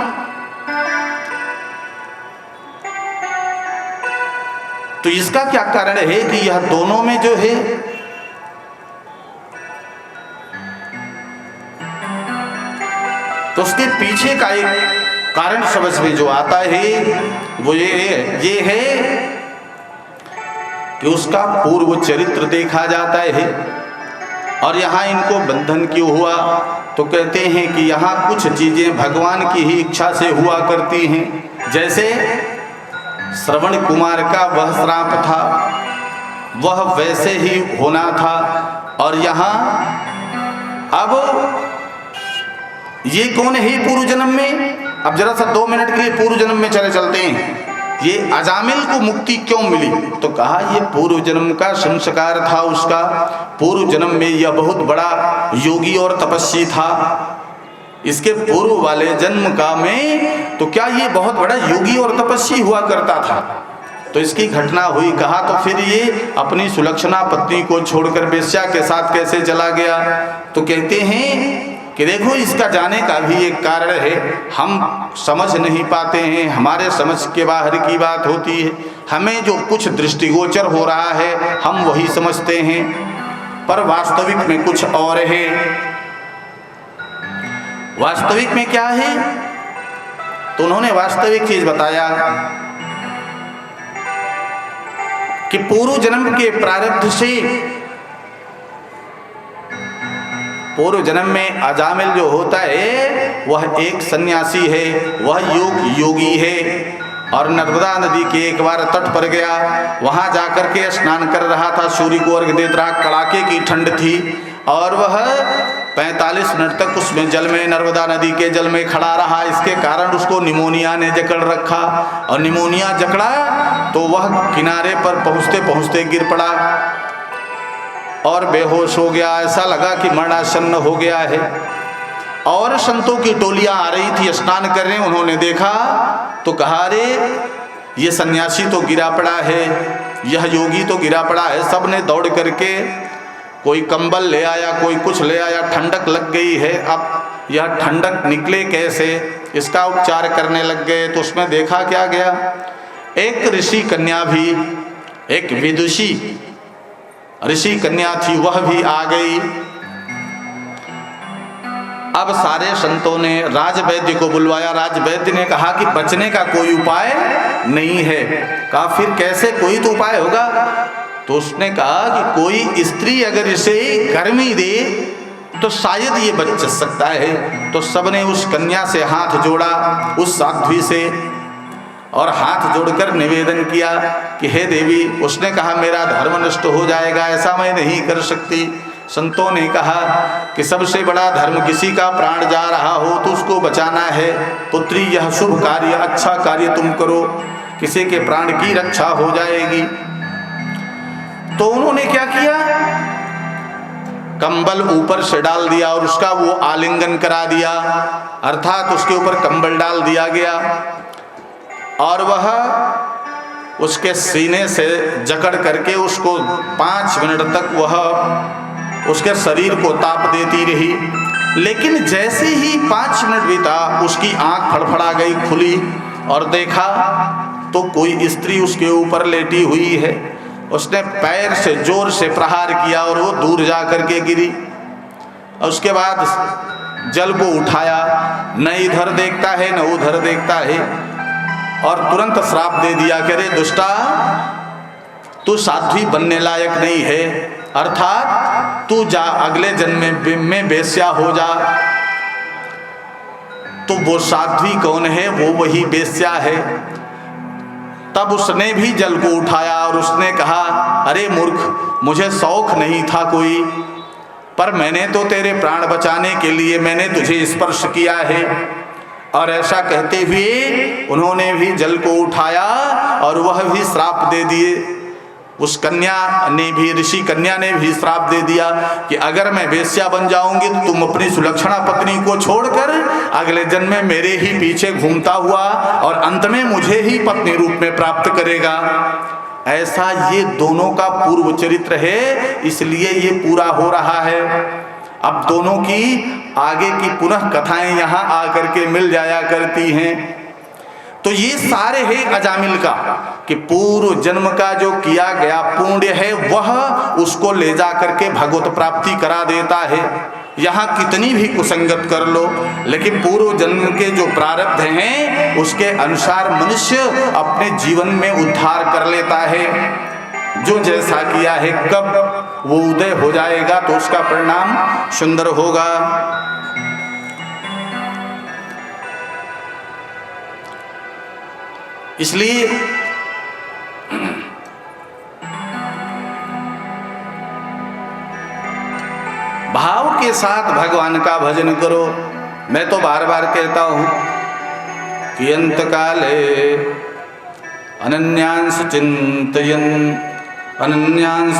तो इसका क्या कारण है कि यह दोनों में जो है तो उसके पीछे का एक कारण समझ में जो आता है वो ये है कि उसका पूर्व चरित्र देखा जाता है। और यहाँ इनको बंधन क्यों हुआ? तो कहते हैं कि यहाँ कुछ चीजें भगवान की ही इच्छा से हुआ करती हैं। जैसे श्रवण कुमार का वह श्राप था, वह वैसे ही होना था। और यहाँ अब ये कौन है पूर्व जन्म में? अब जरा सा 2 मिनट के लिए पूर्व जन्म में चलते हैं। ये अजामिल को मुक्ति क्यों मिली? तो कहा ये पूर्व जन्म का संस्कार था उसका। पूर्व जन्म में यह बहुत बड़ा योगी और तपस्वी था। इसके पूर्व वाले जन्म का में तो क्या ये बहुत बड़ा योगी और तपस्वी हुआ करता था। तो इसकी घटना हुई। कहा तो फिर ये अपनी सुलक्षणा पत्नी को छोड़कर वेश्या के साथ कैसे चला गया? तो कहते हैं कि देखो इसका जाने का भी एक कारण है, हम समझ नहीं पाते हैं, हमारे समझ के बाहर की बात होती है। हमें जो कुछ दृष्टिगोचर हो रहा है हम वही समझते हैं, पर वास्तविक में कुछ और है। वास्तविक में क्या है? तो उन्होंने वास्तविक चीज बताया कि पूर्व जन्म के प्रारब्ध से, पूर्व जन्म में अजामिल जो होता है वह एक सन्यासी है, वह योगी है। और नर्मदा नदी के एक बार तट पर गया, वहां जाकर के स्नान कर रहा था, सूर्य को अर्घ दे रहा, कड़ाके की ठंड थी और वह 45 मिनट तक उसमें जल में, नर्मदा नदी के जल में खड़ा रहा। इसके कारण उसको निमोनिया ने जकड़ रखा और निमोनिया जकड़ा तो वह किनारे पर पहुंचते पहुंचते गिर पड़ा। और बेहोश हो गया, ऐसा लगा कि मरणासन्न हो गया है। और संतों की टोलियां आ रही थी, स्नान कर रहे, उन्होंने देखा तो कहा, अरे ये सन्यासी तो गिरा पड़ा है, यह योगी तो गिरा पड़ा है। सब ने दौड़ करके कोई कंबल ले आया, कोई कुछ ले आया, ठंडक लग गई है, अब यह ठंडक निकले कैसे, इसका उपचार करने लग गए। तो उसमें देखा क्या गया, एक ऋषि कन्या भी, एक विदुषी ऋषि कन्या थी, वह भी आ गई। अब सारे संतों ने राजवैद्य को बुलवाया। राजवैद्य ने कहा कि बचने का कोई उपाय नहीं है। कहा फिर कैसे, कोई तो उपाय होगा। तो उसने कहा कि कोई स्त्री अगर इसे गर्मी दे तो शायद ये बच सकता है। तो सबने उस कन्या से हाथ जोड़ा, उस साध्वी से, और हाथ जोड़कर निवेदन किया कि हे देवी। उसने कहा मेरा धर्म नष्ट हो जाएगा, ऐसा मैं नहीं कर सकती। संतों ने कहा कि सबसे बड़ा धर्म, किसी का प्राण जा रहा हो तो उसको बचाना है। पुत्री यह शुभ कार्य, अच्छा कार्य तुम करो, किसी के प्राण की रक्षा हो जाएगी। तो उन्होंने क्या किया, कंबल ऊपर से डाल दिया और उसका वो आलिंगन करा दिया, अर्थात उसके ऊपर कंबल डाल दिया गया और वह उसके सीने से जकड़ करके उसको 5 मिनट तक वह उसके शरीर को ताप देती रही। लेकिन जैसे ही 5 मिनट बीता, उसकी आंख फड़फड़ा गई, खुली और देखा तो कोई स्त्री उसके ऊपर लेटी हुई है। उसने पैर से जोर से प्रहार किया और वो दूर जा करके गिरी। उसके बाद जल को उठाया, न इधर देखता है न उधर देखता है, और तुरंत श्राप दे दिया कि अरे दुष्टा, तू साध्वी बनने लायक नहीं है, अर्थात तू जा अगले जन्म में वेश्या हो जा। तो वो साध्वी कौन है, वो वही वेश्या है। तब उसने भी जल को उठाया और उसने कहा, अरे मूर्ख, मुझे शौक नहीं था कोई, पर मैंने तो तेरे प्राण बचाने के लिए मैंने तुझे स्पर्श किया है। और ऐसा कहते हुए उन्होंने भी जल को उठाया और वह भी श्राप दे दिए। उस कन्या ने भी, ऋषि कन्या ने भी श्राप दे दिया कि अगर मैं वेश्या बन जाऊंगी तो तुम अपनी सुलक्षणा पत्नी को छोड़कर अगले जन्म में मेरे ही पीछे घूमता हुआ और अंत में मुझे ही पत्नी रूप में प्राप्त करेगा। ऐसा ये दोनों का पूर्व चरित्र है, इसलिए ये पूरा हो रहा है। अब दोनों की आगे की पुनः कथाएं यहाँ आकर के मिल जाया करती हैं। तो ये सारे है अजामिल का कि पूर्व जन्म का जो किया गया पुण्य है वह उसको ले जा करके भगवत प्राप्ति करा देता है। यहाँ कितनी भी कुसंगत कर लो, लेकिन पूर्व जन्म के जो प्रारब्ध हैं उसके अनुसार मनुष्य अपने जीवन में उद्धार कर लेता है। जो जैसा किया है, कब वो उदय हो जाएगा तो उसका परिणाम सुंदर होगा। इसलिए भाव के साथ भगवान का भजन करो। मैं तो बार बार कहता हूं कि अंत काले अनन्यांश चिंतयन् अनन्यांश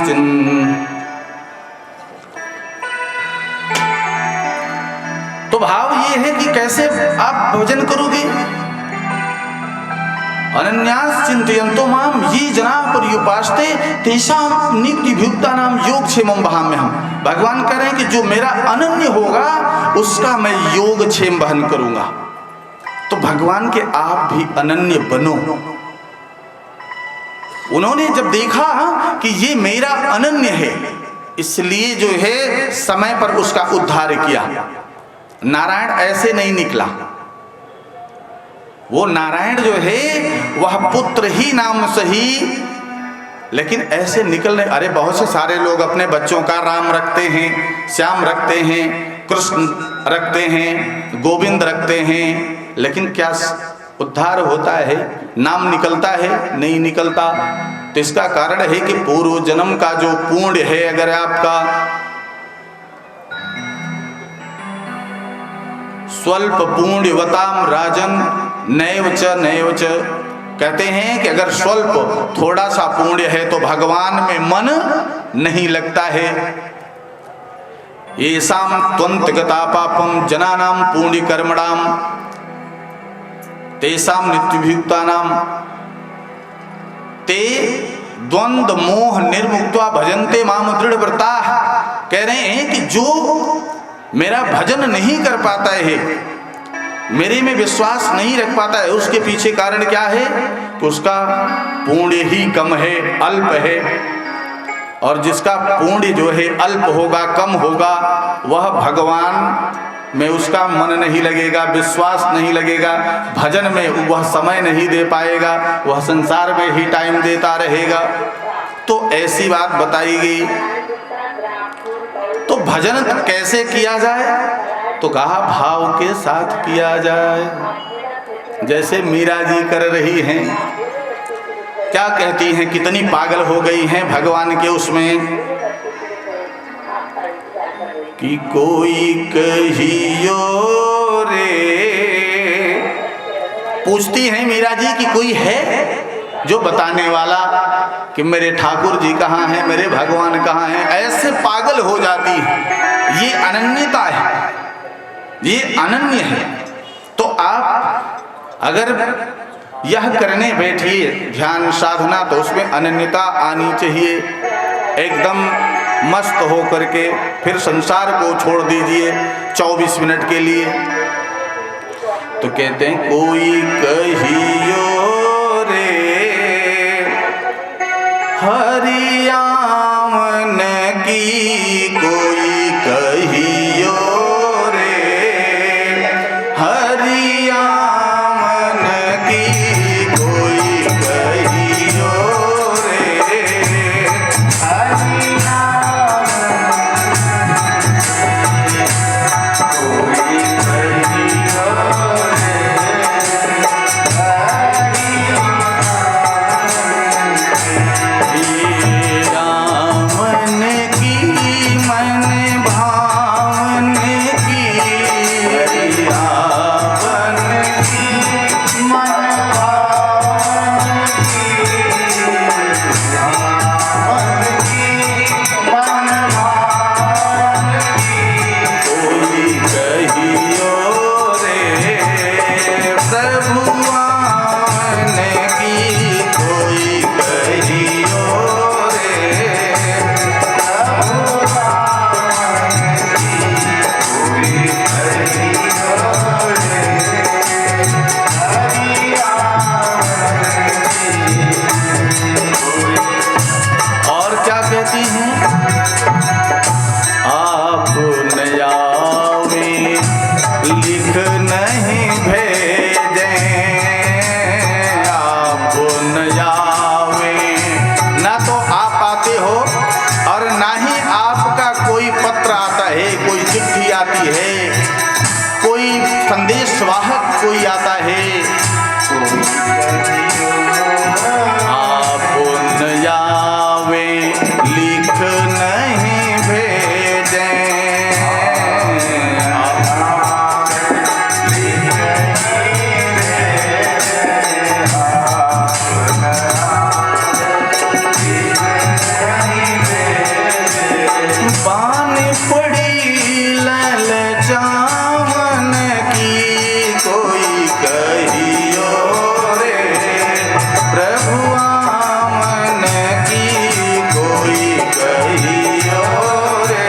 तो भाव ये है कि कैसे आप भजन करोगे। अनन्यास चिंतयन्तो माम ये जना पर्युपास्ते तेषां नित्यभियुक्तानां योगक्षेमं वहाम्यहम्। भगवान कह रहे हैं कि जो मेरा अनन्य होगा उसका मैं योगक्षेम वहन करूंगा। तो भगवान के आप भी अनन्य बनो। उन्होंने जब देखा कि ये मेरा अनन्य है, इसलिए जो है समय पर उसका उद्धार किया। नारायण ऐसे नहीं निकला, वो नारायण जो है वह पुत्र ही नाम सही, लेकिन ऐसे निकलने। अरे बहुत से सारे लोग अपने बच्चों का राम रखते हैं, श्याम रखते हैं, कृष्ण रखते हैं, गोविंद रखते हैं, लेकिन क्या उद्धार होता है? नाम निकलता है? नहीं निकलता। तो इसका कारण है कि पूर्व जन्म का जो पुण्य है, अगर आपका स्वल्प पुण्यवताम राजन नैव च कहते हैं कि अगर स्वल्प थोड़ा सा पुण्य है तो भगवान में मन नहीं लगता है। येषां त्वन्तगता पापम जनानां पुण्यकर्मणां तेषां नित्यभियुक्तानां ते द्वंद्व मोह निर्मुक्त्वा भजन्ते माम दृढ़व्रताः। कह रहे हैं कि जो मेरा भजन नहीं कर पाता है, मेरे में विश्वास नहीं रख पाता है, उसके पीछे कारण क्या है कि उसका पुण्य ही कम है, अल्प है। और जिसका पुण्य जो है अल्प होगा, कम होगा, वह भगवान में उसका मन नहीं लगेगा, विश्वास नहीं लगेगा, भजन में वह समय नहीं दे पाएगा, वह संसार में ही टाइम देता रहेगा। तो ऐसी बात बताई गई। तो भजन कैसे किया जाए? तो कहा भाव के साथ किया जाए। जैसे मीरा जी कर रही हैं, क्या कहती हैं, कितनी पागल हो गई हैं भगवान के उसमें कि कोई कहियो रे। पूछती हैं मीरा जी कि कोई है जो बताने वाला कि मेरे ठाकुर जी कहाँ हैं, मेरे भगवान कहाँ हैं। ऐसे पागल हो जाती है। ये अनन्यता है, ये अनन्य है। तो आप अगर यह करने बैठिए ध्यान साधना, तो उसमें अनन्यता आनी चाहिए। एकदम मस्त हो करके फिर संसार को छोड़ दीजिए 24 मिनट के लिए। तो कहते हैं कोई कहियो रे हरियामन की, कोई कहियो संदेश वाहक कोई आता है, आप न आवे लिख नहीं भेजे। बान पड़ी ललचावन की, कोई कहियो रे प्रभु आमन की, कोई कहियो रे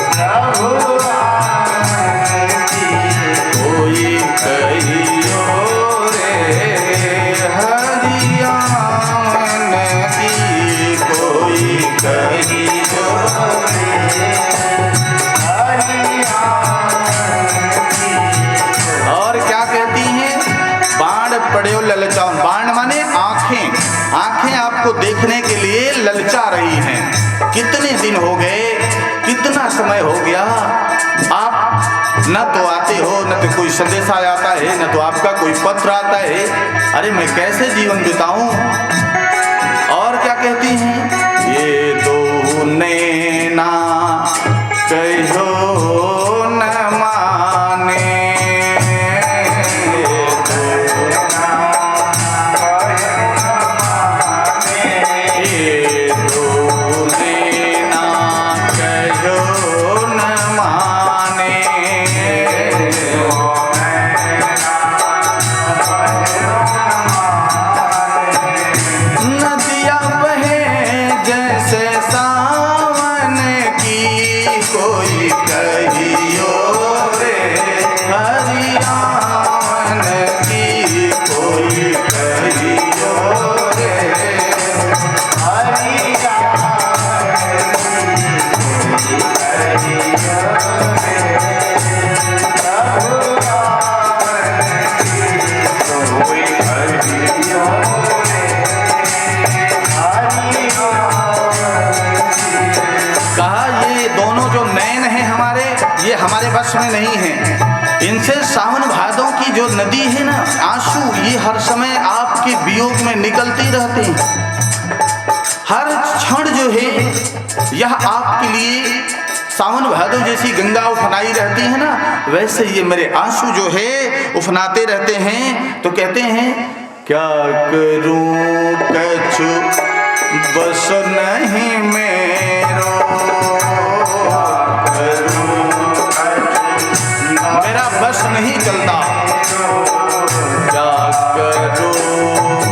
प्रभु आमन की, कोई कहियो रे हरि आमन की, कोई कहियो और क्या कहती हैं, बाण पड़े ललचाओ। बाण माने आंखें, आंखें आपको देखने के लिए ललचा रही हैं। कितने दिन हो गए, कितना समय हो गया, आप न तो आते हो, न तो कोई संदेशा आता है, न तो आपका कोई पत्र आता है। अरे मैं कैसे जीवन बिताऊं। और क्या कहती हैं, ये दो नैना कहो न माने, ये दो कोई कहियो रे, हरियावन की कोई कहियो रे, कहा ये दोनों जो नयन हैं हमारे, ये हमारे बस में नहीं है। इनसे सावन भादों की जो नदी है ना, आंसू, ये हर समय आपके वियोग में निकलती रहते हैं। हर क्षण जो है यह आपके लिए सावन भादों जैसी गंगा उफनाई रहती है ना, वैसे ये मेरे आंसू जो है उफनाते रहते हैं। तो कहते हैं क्या करूं कछु बस नहीं मेरो, मेरा बस नहीं चलता। क्या करूं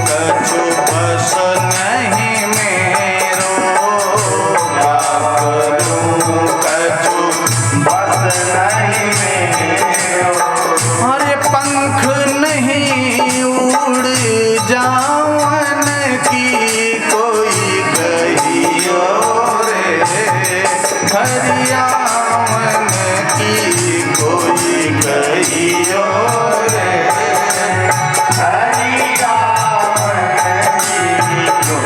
कछु बस नहीं मेरो, क्या करूं कछु बस नहीं मेरो, अरे पंख नहीं उड़ जावन की कोई कहियो रे, हरियावन की कोई कहियो रे, हरियावन की कोई कहियो रे,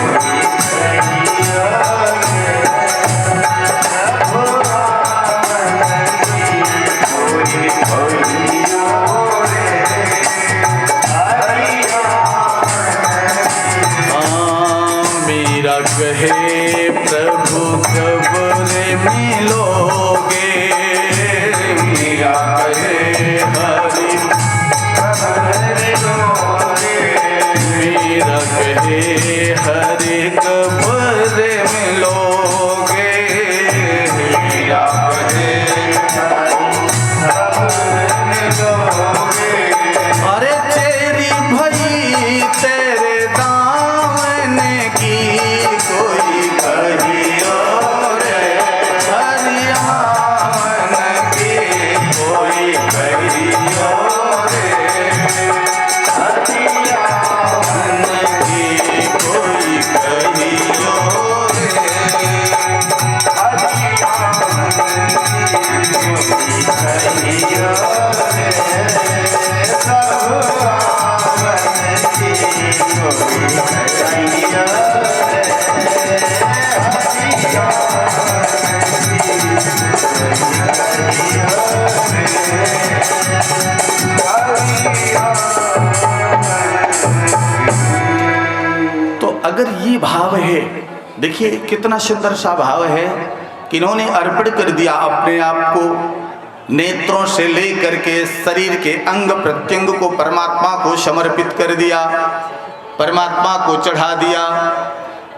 कोई कहियो मेरा कहे प्रभु कब रे मिलोगे, मेरा कहे हरि मेरा कहे हरि कब रे मिलोगे, मेरा कहे अरे तेरी भई तेरे दामन की कोई कहियो रे, हरियावन की कोई कहियो रे, हरियावन की कोई कहियो रे, तो अगर ये भाव है, देखिए कितना सुंदर सा भाव है कि इन्होंने अर्पण कर दिया अपने आप को, नेत्रों से लेकर के शरीर के अंग प्रत्यंग को परमात्मा को समर्पित कर दिया, परमात्मा को चढ़ा दिया।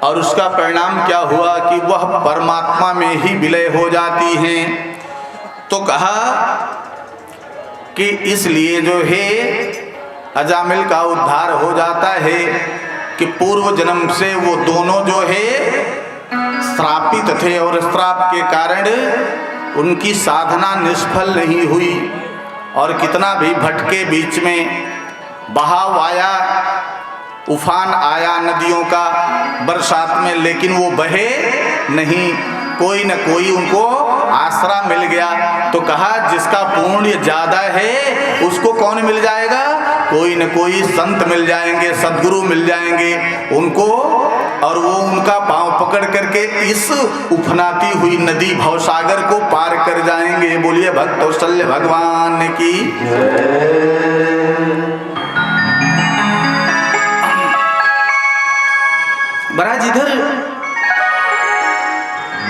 और उसका परिणाम क्या हुआ कि वह परमात्मा में ही विलय हो जाती हैं। तो कहा कि इसलिए जो है अजामिल का उद्धार हो जाता है कि पूर्व जन्म से वो दोनों जो है श्रापित थे और श्राप के कारण उनकी साधना निष्फल नहीं हुई। और कितना भी भटके, बीच में बहाव आया, उफान आया नदियों का बरसात में, लेकिन वो बहे नहीं, कोई न कोई उनको आसरा मिल गया। तो कहा जिसका पुण्य ज्यादा है उसको कौन मिल जाएगा, कोई न कोई संत मिल जाएंगे, सद्गुरु मिल जाएंगे उनको, और वो उनका पांव पकड़ करके इस उफनाती हुई नदी भवसागर को पार कर जाएंगे। बोलिए भक्त कौशल्य भगवान की। महाराज इधर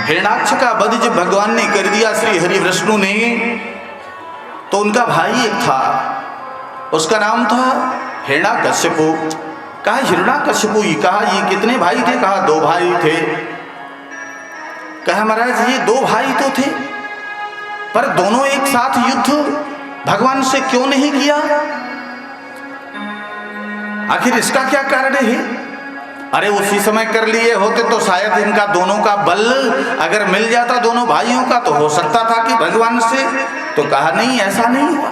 हिरण्याक्ष का वध जब भगवान ने कर दिया श्री हरि विष्णु ने, तो उनका भाई एक था, उसका नाम था हिरण्याकश्यपु। कहा हिरण्याकश्यपु, कहा ये कितने भाई थे, कहा 2 भाई थे। कहा महाराज ये 2 भाई तो थे, पर दोनों एक साथ युद्ध भगवान से क्यों नहीं किया, आखिर इसका क्या कारण है। अरे उसी समय कर लिए होते तो शायद इनका दोनों का बल अगर मिल जाता दोनों भाइयों का, तो हो सकता था कि भगवान से। तो कहा नहीं, ऐसा नहीं हुआ।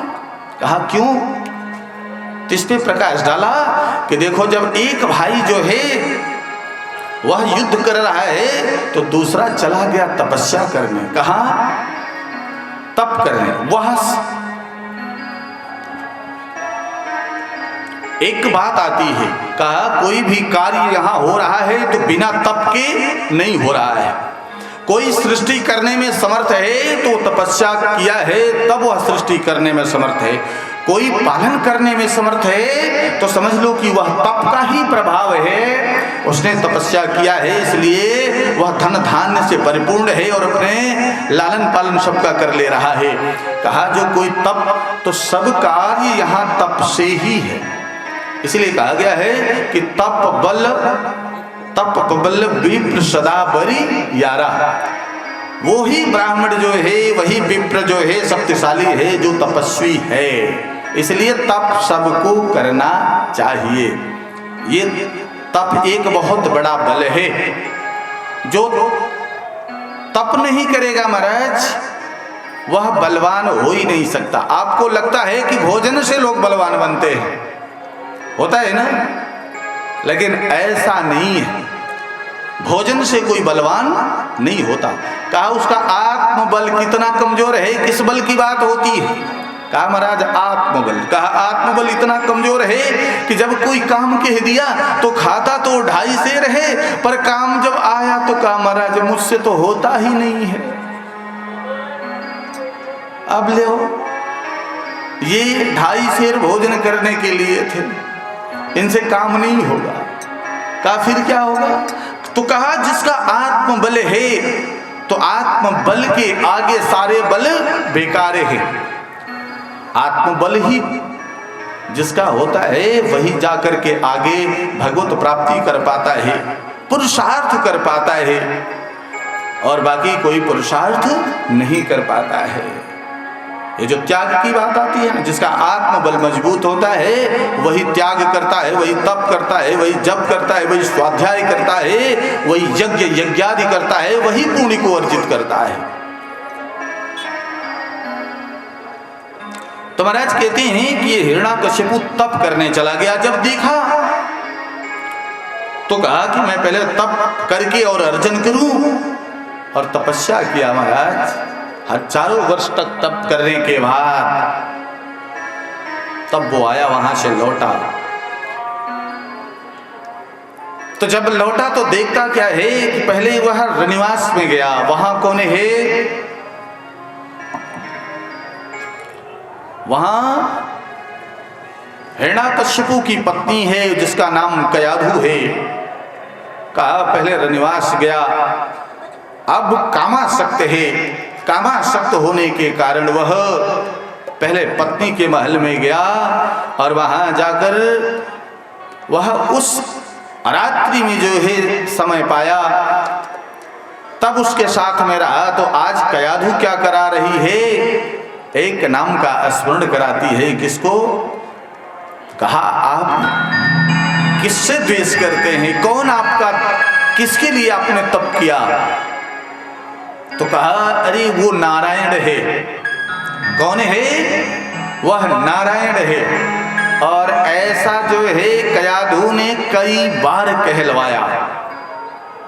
कहा क्यों? तो इस पे प्रकाश डाला कि देखो, जब एक भाई जो है वह युद्ध कर रहा है तो दूसरा चला गया तपस्या करने। कहा? तप करने। वह एक बात आती है, कहा कोई भी कार्य यहां हो रहा है तो बिना तप के नहीं हो रहा है। कोई सृष्टि करने में समर्थ है तो तपस्या किया है तब वह सृष्टि करने में समर्थ है। कोई पालन करने में समर्थ है तो समझ लो कि वह तप का ही प्रभाव है, उसने तपस्या किया है, इसलिए वह धन धान्य से परिपूर्ण है और अपने लालन पालन सबका कर ले रहा है। कहा जो कोई तप, तो सब कार्य यहाँ तप से ही है। इसलिए कहा गया है कि तप बल विप्र सदा बरी यारा। वो ही ब्राह्मण जो है, वही विप्र जो है शक्तिशाली है, जो तपस्वी है। इसलिए तप सबको करना चाहिए। ये तप एक बहुत बड़ा बल है। जो तप नहीं करेगा महाराज, वह बलवान हो ही नहीं सकता। आपको लगता है कि भोजन से लोग बलवान बनते हैं, होता है ना, लेकिन ऐसा नहीं है। भोजन से कोई बलवान नहीं होता। कहा उसका आत्मबल कितना कमजोर है, किस बल की बात होती है? कहा महाराज आत्मबल। कहा आत्मबल इतना कमजोर है कि जब कोई काम कह दिया तो खाता तो 2.5 सेर है, पर काम जब आया तो कहा महाराज मुझसे तो होता ही नहीं है। अब ले ये 2.5 सेर भोजन करने के लिए थे, इनसे काम नहीं होगा। कहा फिर क्या होगा? तो कहा जिसका आत्मबल है तो आत्मबल के आगे सारे बल बेकार हैं। आत्मबल ही जिसका होता है वही जाकर के आगे भगवत प्राप्ति कर पाता है, पुरुषार्थ कर पाता है, और बाकी कोई पुरुषार्थ नहीं कर पाता है। ये जो त्याग की बात आती है ना, जिसका आत्मबल मजबूत होता है वही त्याग करता है, वही तप करता है, वही जप करता है, वही स्वाध्याय करता है, वही यज्ञ यज्ञादि करता है, वही पुण्य को अर्जित करता है। तो महाराज कहते हैं कि ये हिरण्याकश्यपु तप करने चला गया। जब देखा तो कहा कि मैं पहले तप करके और अर्जन करूं, और तपस्या किया महाराज। हजारों वर्ष तक तप करने के बाद तब वो आया, वहां से लौटा। तो जब लौटा तो देखता क्या है कि पहले वह रनिवास में गया। वहां कौन है? वहां हिरण्याकश्यपु की पत्नी है जिसका नाम कयाधु है। कहा पहले रनिवास गया, अब कामासक्त है। कामासक्त होने के कारण वह पहले पत्नी के महल में गया और वहां जाकर वह उस रात्रि में जो है समय पाया, तब उसके साथ में रहा। तो आज कयाधु क्या करा रही है? एक नाम का स्मरण कराती है। किसको? कहा आप किससे द्वेष करते हैं? कौन आपका, किसके लिए आपने तप किया? तो कहा अरे वो नारायण है। कौन है? वह नारायण है। और ऐसा जो है कयाधु ने कई बार कहलवाया,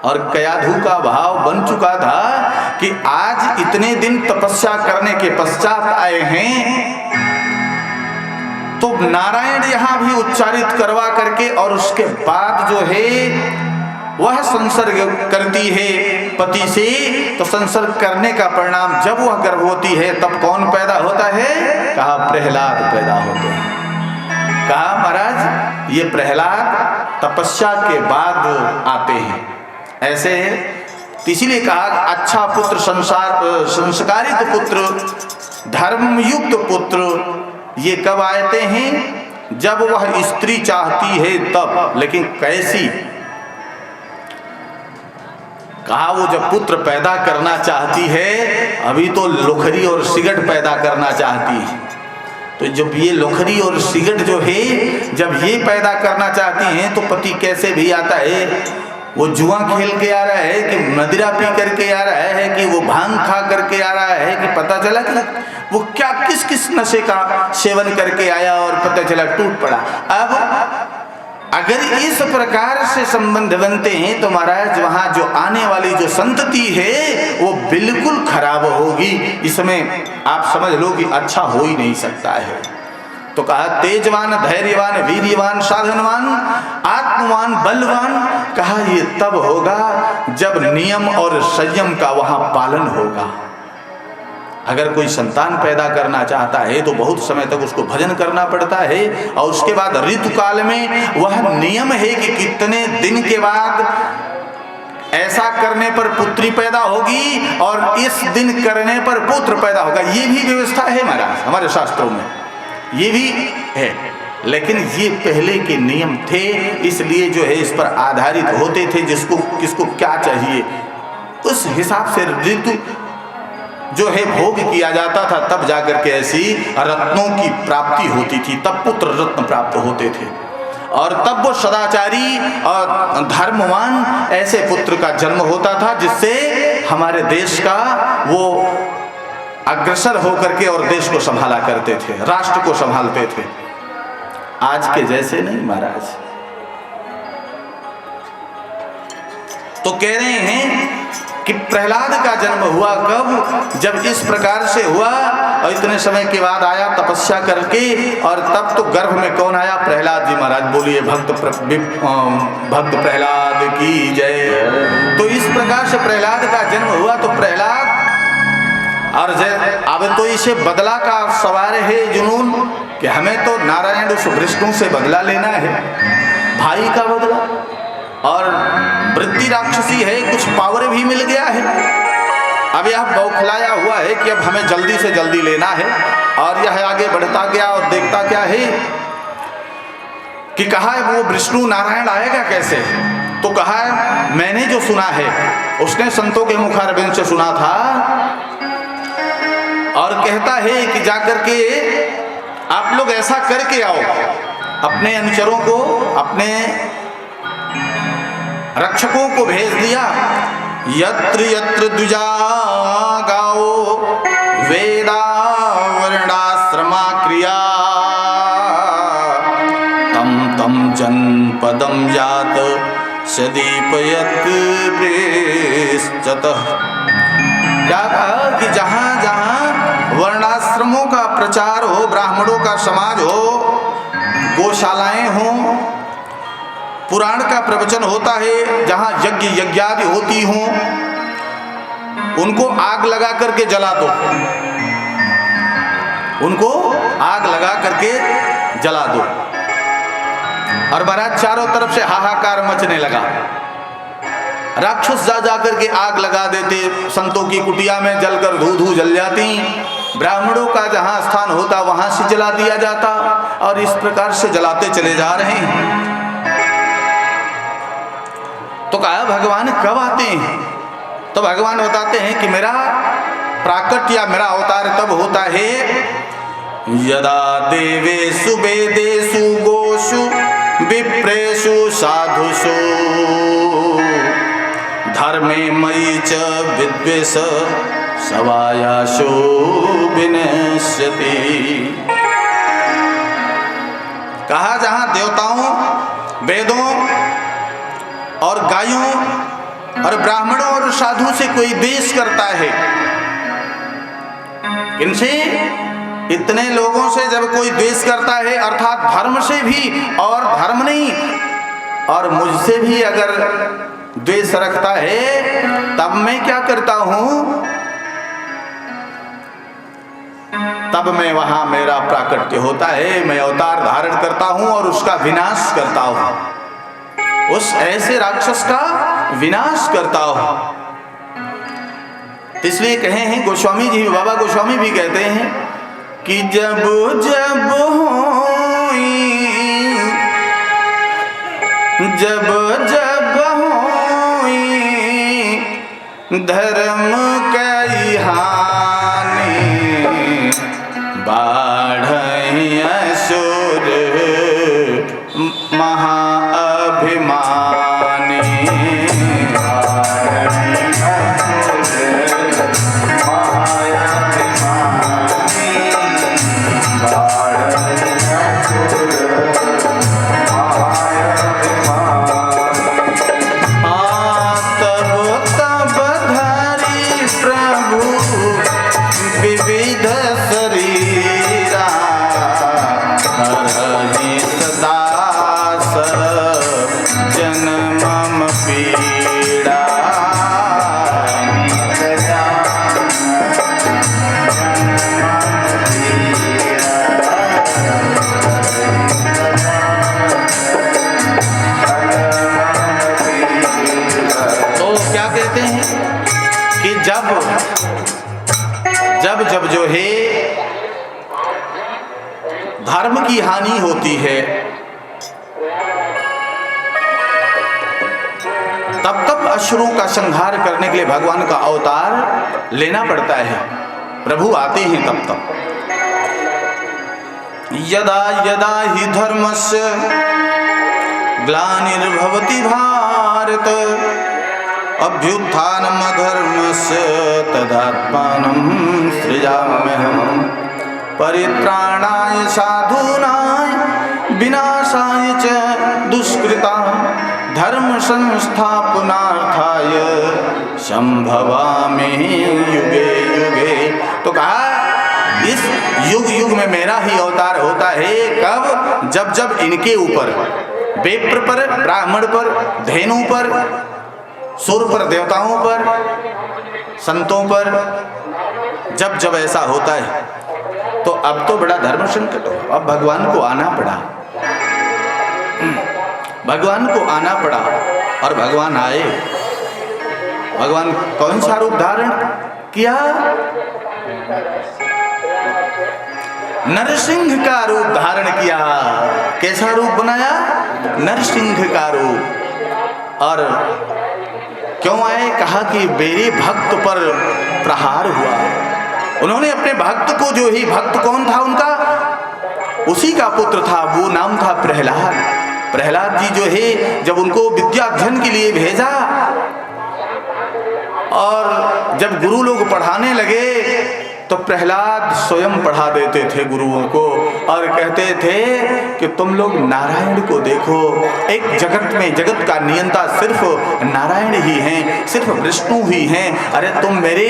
और कयाधु का भाव बन चुका था कि आज इतने दिन तपस्या करने के पश्चात आए हैं तो नारायण यहां भी उच्चारित करवा करके, और उसके बाद जो है वह संसर्ग करती है पति से। तो संसर्ग करने का परिणाम जब वह गर्भवती है तब कौन पैदा होता है? कहा प्रहलाद पैदा होते हैं। कहा महाराज ये प्रहलाद तपस्या के बाद आते हैं। ऐसे इसीलिए कहा अच्छा पुत्र, संस्कारित पुत्र, धर्मयुक्त पुत्र ये कब आते हैं? जब वह स्त्री चाहती है तब। लेकिन कैसी? कहा वो जब पुत्र पैदा करना चाहती है, अभी तो लोखरी और सिगट पैदा करना चाहती है। तो जब ये लोखरी और सिगरेट जो है जब ये पैदा करना चाहती हैं तो पति कैसे भी आता है, वो जुआ खेल के आ रहा है कि मदिरा पी करके आ रहा है कि वो भांग खा करके आ रहा है कि पता चला कि वो क्या किस किस नशे का सेवन करके आया और पता चला टूट पड़ा। अब अगर इस प्रकार से संबंध बनते हैं तो महाराज वहां जो आने वाली जो संतति है वो बिल्कुल खराब होगी। इसमें आप समझ लो कि अच्छा हो ही नहीं सकता है। तो कहा तेजवान, धैर्यवान, वीर्यवान, साधनवान, आत्मवान, बलवान, कहा ये तब होगा जब नियम और संयम का वहां पालन होगा। अगर कोई संतान पैदा करना चाहता है तो बहुत समय तक उसको भजन करना पड़ता है और उसके बाद ऋतु काल में वह नियम है कि कितने दिन के बाद ऐसा करने पर पुत्री पैदा होगी और इस दिन करने पर पुत्र पैदा होगा। ये भी व्यवस्था है महाराज हमारे शास्त्रों में, ये भी है। लेकिन ये पहले के नियम थे, इसलिए जो है इस पर आधारित होते थे, जिसको किसको क्या चाहिए उस हिसाब से ऋतु जो है भोग किया जाता था, तब जाकर के ऐसी रत्नों की प्राप्ति होती थी, तब पुत्र रत्न प्राप्त होते थे और तब वो सदाचारी और धर्मवान ऐसे पुत्र का जन्म होता था जिससे हमारे देश का वो अग्रसर होकर के और देश को संभाला करते थे, राष्ट्र को संभालते थे। आज के जैसे नहीं महाराज। तो कह रहे हैं कि प्रहलाद का जन्म हुआ कब, जब इस प्रकार से हुआ और इतने समय के बाद आया तपस्या करके, और तब तो गर्भ में कौन आया? प्रहलाद जी महाराज। बोलिए भक्त प्रहलाद की जय। तो इस प्रकार से प्रहलाद का जन्म हुआ। तो प्रहलाद और अब तो इसे बदला का सवार है जुनून कि हमें तो नारायण उस विष्णु से बदला लेना है, भाई का बदला, और वृत्ति राक्षसी है, कुछ पावर भी मिल गया है। अब यह बौखलाया हुआ है कि अब हमें जल्दी से जल्दी लेना है, और यह आगे बढ़ता गया और देखता क्या है कि कहा है वो विष्णु नारायण आएगा कैसे? तो कहा है मैंने जो सुना है, उसने संतों के मुखारबिंद से सुना था, और कहता है कि जाकर के आप लोग ऐसा करके आओ, अपने अनुचरों को, अपने रक्षकों को भेज दिया। यत्र यत्र द्विजा गाओ वेदा वर्णाश्रमा क्रिया तम तम जनपदम जात सदीपयत प्रेष्ठतः। क्या कहा कि जहां जहां वर्णाश्रमों का प्रचार हो, ब्राह्मणों का समाज हो, गौशालाएं हो, पुराण का प्रवचन होता है, जहां यज्ञ यज्ञादि होती हों, उनको आग लगा करके जला दो, उनको आग लगा करके जला दो। और महाराज चारों तरफ से हाहाकार मचने लगा। राक्षस जा करके आग लगा देते, संतों की कुटिया में जलकर धू धू जल जाती, ब्राह्मणों का जहां स्थान होता वहां से जला दिया जाता, और इस प्रकार से जलाते चले जा रहे हैं। तो कहा भगवान कब आते हैं? तो भगवान बताते हैं कि मेरा प्राकट्य या मेरा अवतार तब होता है यदा देवेषु वेदेषु गोषु विप्रेषु साधुषु धर्मे मयि च विद्वेष सवायाशो विनश्यति। कहा जहां देवताओं, वेदों और गायों और ब्राह्मणों और साधु से कोई द्वेष करता है, इनसे, इतने लोगों से जब कोई द्वेष करता है, अर्थात धर्म से भी और धर्म नहीं और मुझसे भी अगर द्वेष रखता है, तब मैं क्या करता हूं? तब मैं वहां मेरा प्राकट्य होता है, मैं अवतार धारण करता हूं और उसका विनाश करता हूं, उस ऐसे राक्षस का विनाश करता हूं। इसलिए कहे हैं गोस्वामी जी, बाबा गोस्वामी भी कहते हैं कि जब जब होई, जब जब होई धर्म कई हानि बाढ़ जब जब जो है धर्म की हानि होती है तब तब असुरों का संहार करने के लिए भगवान का अवतार लेना पड़ता है। प्रभु आते हैं तब तब। यदा यदा ही धर्मस्य ग्लानिर्भवति भारत अभ्युत्थानम् अधर्मस्य तदात्मानं सृजाम्यहम् परित्राणाय साधूनां विनाशाय च दुष्कृतां धर्म संस्थापनार्थाय संभवामि युगे युगे। तो कहा इस युग युग में मेरा ही अवतार होता है। कब? जब जब इनके ऊपर, विप्र पर, ब्राह्मण पर, धेनु पर, सुर पर, देवताओं पर, संतों पर जब जब ऐसा होता है तो अब तो बड़ा धर्म संकट हो। अब भगवान को आना पड़ा, भगवान को आना पड़ा और भगवान आए। भगवान कौन सा रूप धारण किया? नरसिंह का रूप धारण किया। कैसा रूप बनाया? नरसिंह का रूप। और क्यों आए? कहा कि मेरे भक्त पर प्रहार हुआ। उन्होंने अपने भक्त को, जो ही भक्त कौन था उनका, उसी का पुत्र था, वो नाम था प्रहलाद। प्रहलाद जी जो है जब उनको विद्या अध्ययन के लिए भेजा और जब गुरु लोग पढ़ाने लगे तो प्रहलाद स्वयं पढ़ा देते थे गुरुओं को और कहते थे कि तुम लोग नारायण को देखो। एक जगत में, जगत का नियंता सिर्फ नारायण ही हैं, सिर्फ विष्णु ही हैं। अरे तुम मेरे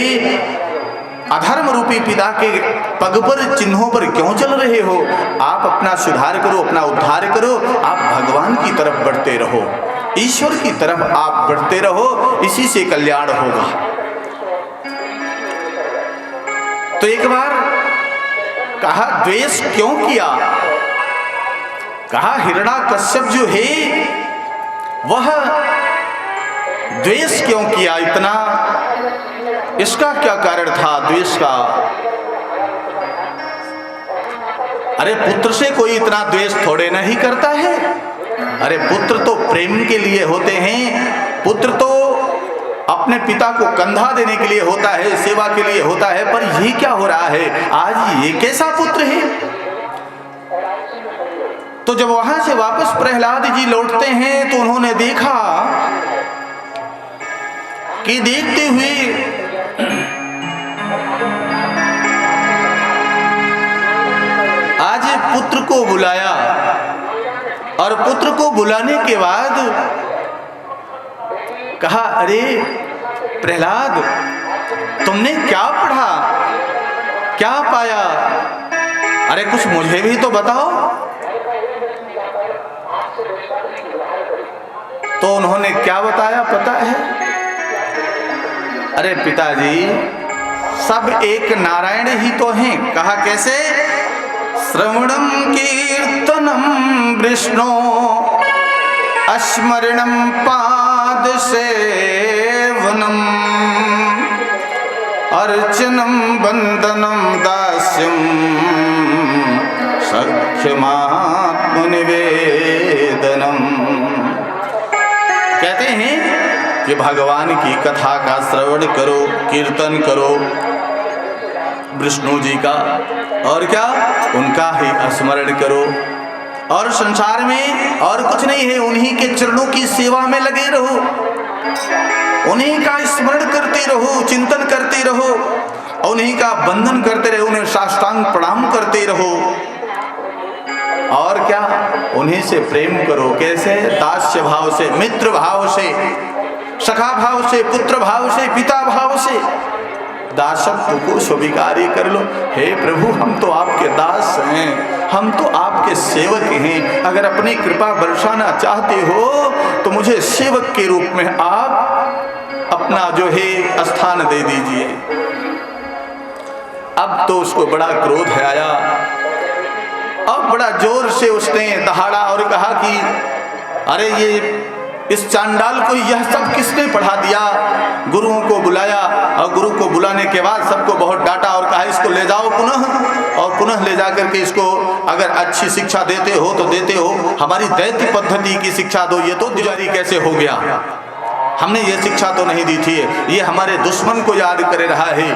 अधर्म रूपी पिता के पग पर, चिन्हों पर क्यों चल रहे हो? आप अपना सुधार करो, अपना उद्धार करो। आप भगवान की तरफ बढ़ते रहो, ईश्वर की तरफ आप बढ़ते रहो, इसी से कल्याण होगा। तो एक बार कहा द्वेष क्यों किया? कहा हिरण्याकश्यप जो है वह द्वेष क्यों किया इतना? इसका क्या कारण था द्वेष का? अरे पुत्र से कोई इतना द्वेष थोड़े नहीं करता है। अरे पुत्र तो प्रेम के लिए होते हैं, पुत्र तो अपने पिता को कंधा देने के लिए होता है, सेवा के लिए होता है। पर ये क्या हो रहा है? आज ये कैसा पुत्र है? तो जब वहां से वापस प्रहलाद जी लौटते हैं तो उन्होंने देखा कि देखते हुए आज पुत्र को बुलाया और पुत्र को बुलाने के बाद कहा, अरे प्रहलाद तुमने क्या पढ़ा, क्या पाया? अरे कुछ मुझे भी तो बताओ। तो उन्होंने क्या बताया पता है? अरे पिताजी सब एक नारायण ही तो हैं। कहा कैसे? श्रवणम कीर्तनम विष्णु स्मरणम पाद सेवनम अर्चनम वंदनम दास्यम सख्यमात्म निवेदनम। कहते हैं कि भगवान की कथा का श्रवण करो, कीर्तन करो विष्णु जी का, और क्या उनका ही स्मरण करो। और संसार में और कुछ नहीं है, उन्हीं के चरणों की सेवा में लगे रहो, उन्हीं का स्मरण करते रहो, चिंतन करते रहो, उन्हीं का वंदन करते रहो, उन्हें साष्टांग प्रणाम करते रहो। और क्या? उन्हीं से प्रेम करो। कैसे? दास्य भाव से, मित्र भाव से, सखा भाव से, पुत्र भाव से, पिता भाव से दासत्व को स्वीकार कर लो। हे प्रभु हम तो आपके दास हैं, हम तो आपके सेवक हैं। अगर अपनी कृपा बरसाना चाहते हो तो मुझे सेवक के रूप में आप अपना जो है स्थान दे दीजिए। अब तो उसको बड़ा क्रोध है आया। अब बड़ा जोर से उसने दहाड़ा और कहा कि अरे ये इस चांडाल को यह सब किसने पढ़ा दिया? गुरुओं को बुलाया और गुरु को बुलाने के बाद सबको बहुत डांटा और कहा इसको ले जाओ पुनः, और पुनः ले जाकर के इसको अगर अच्छी शिक्षा देते हो तो देते हो, हमारी दैत्य पद्धति की शिक्षा दो। ये तो दिवाली कैसे हो गया? हमने ये शिक्षा तो नहीं दी थी, ये हमारे दुश्मन को याद कर रहा है।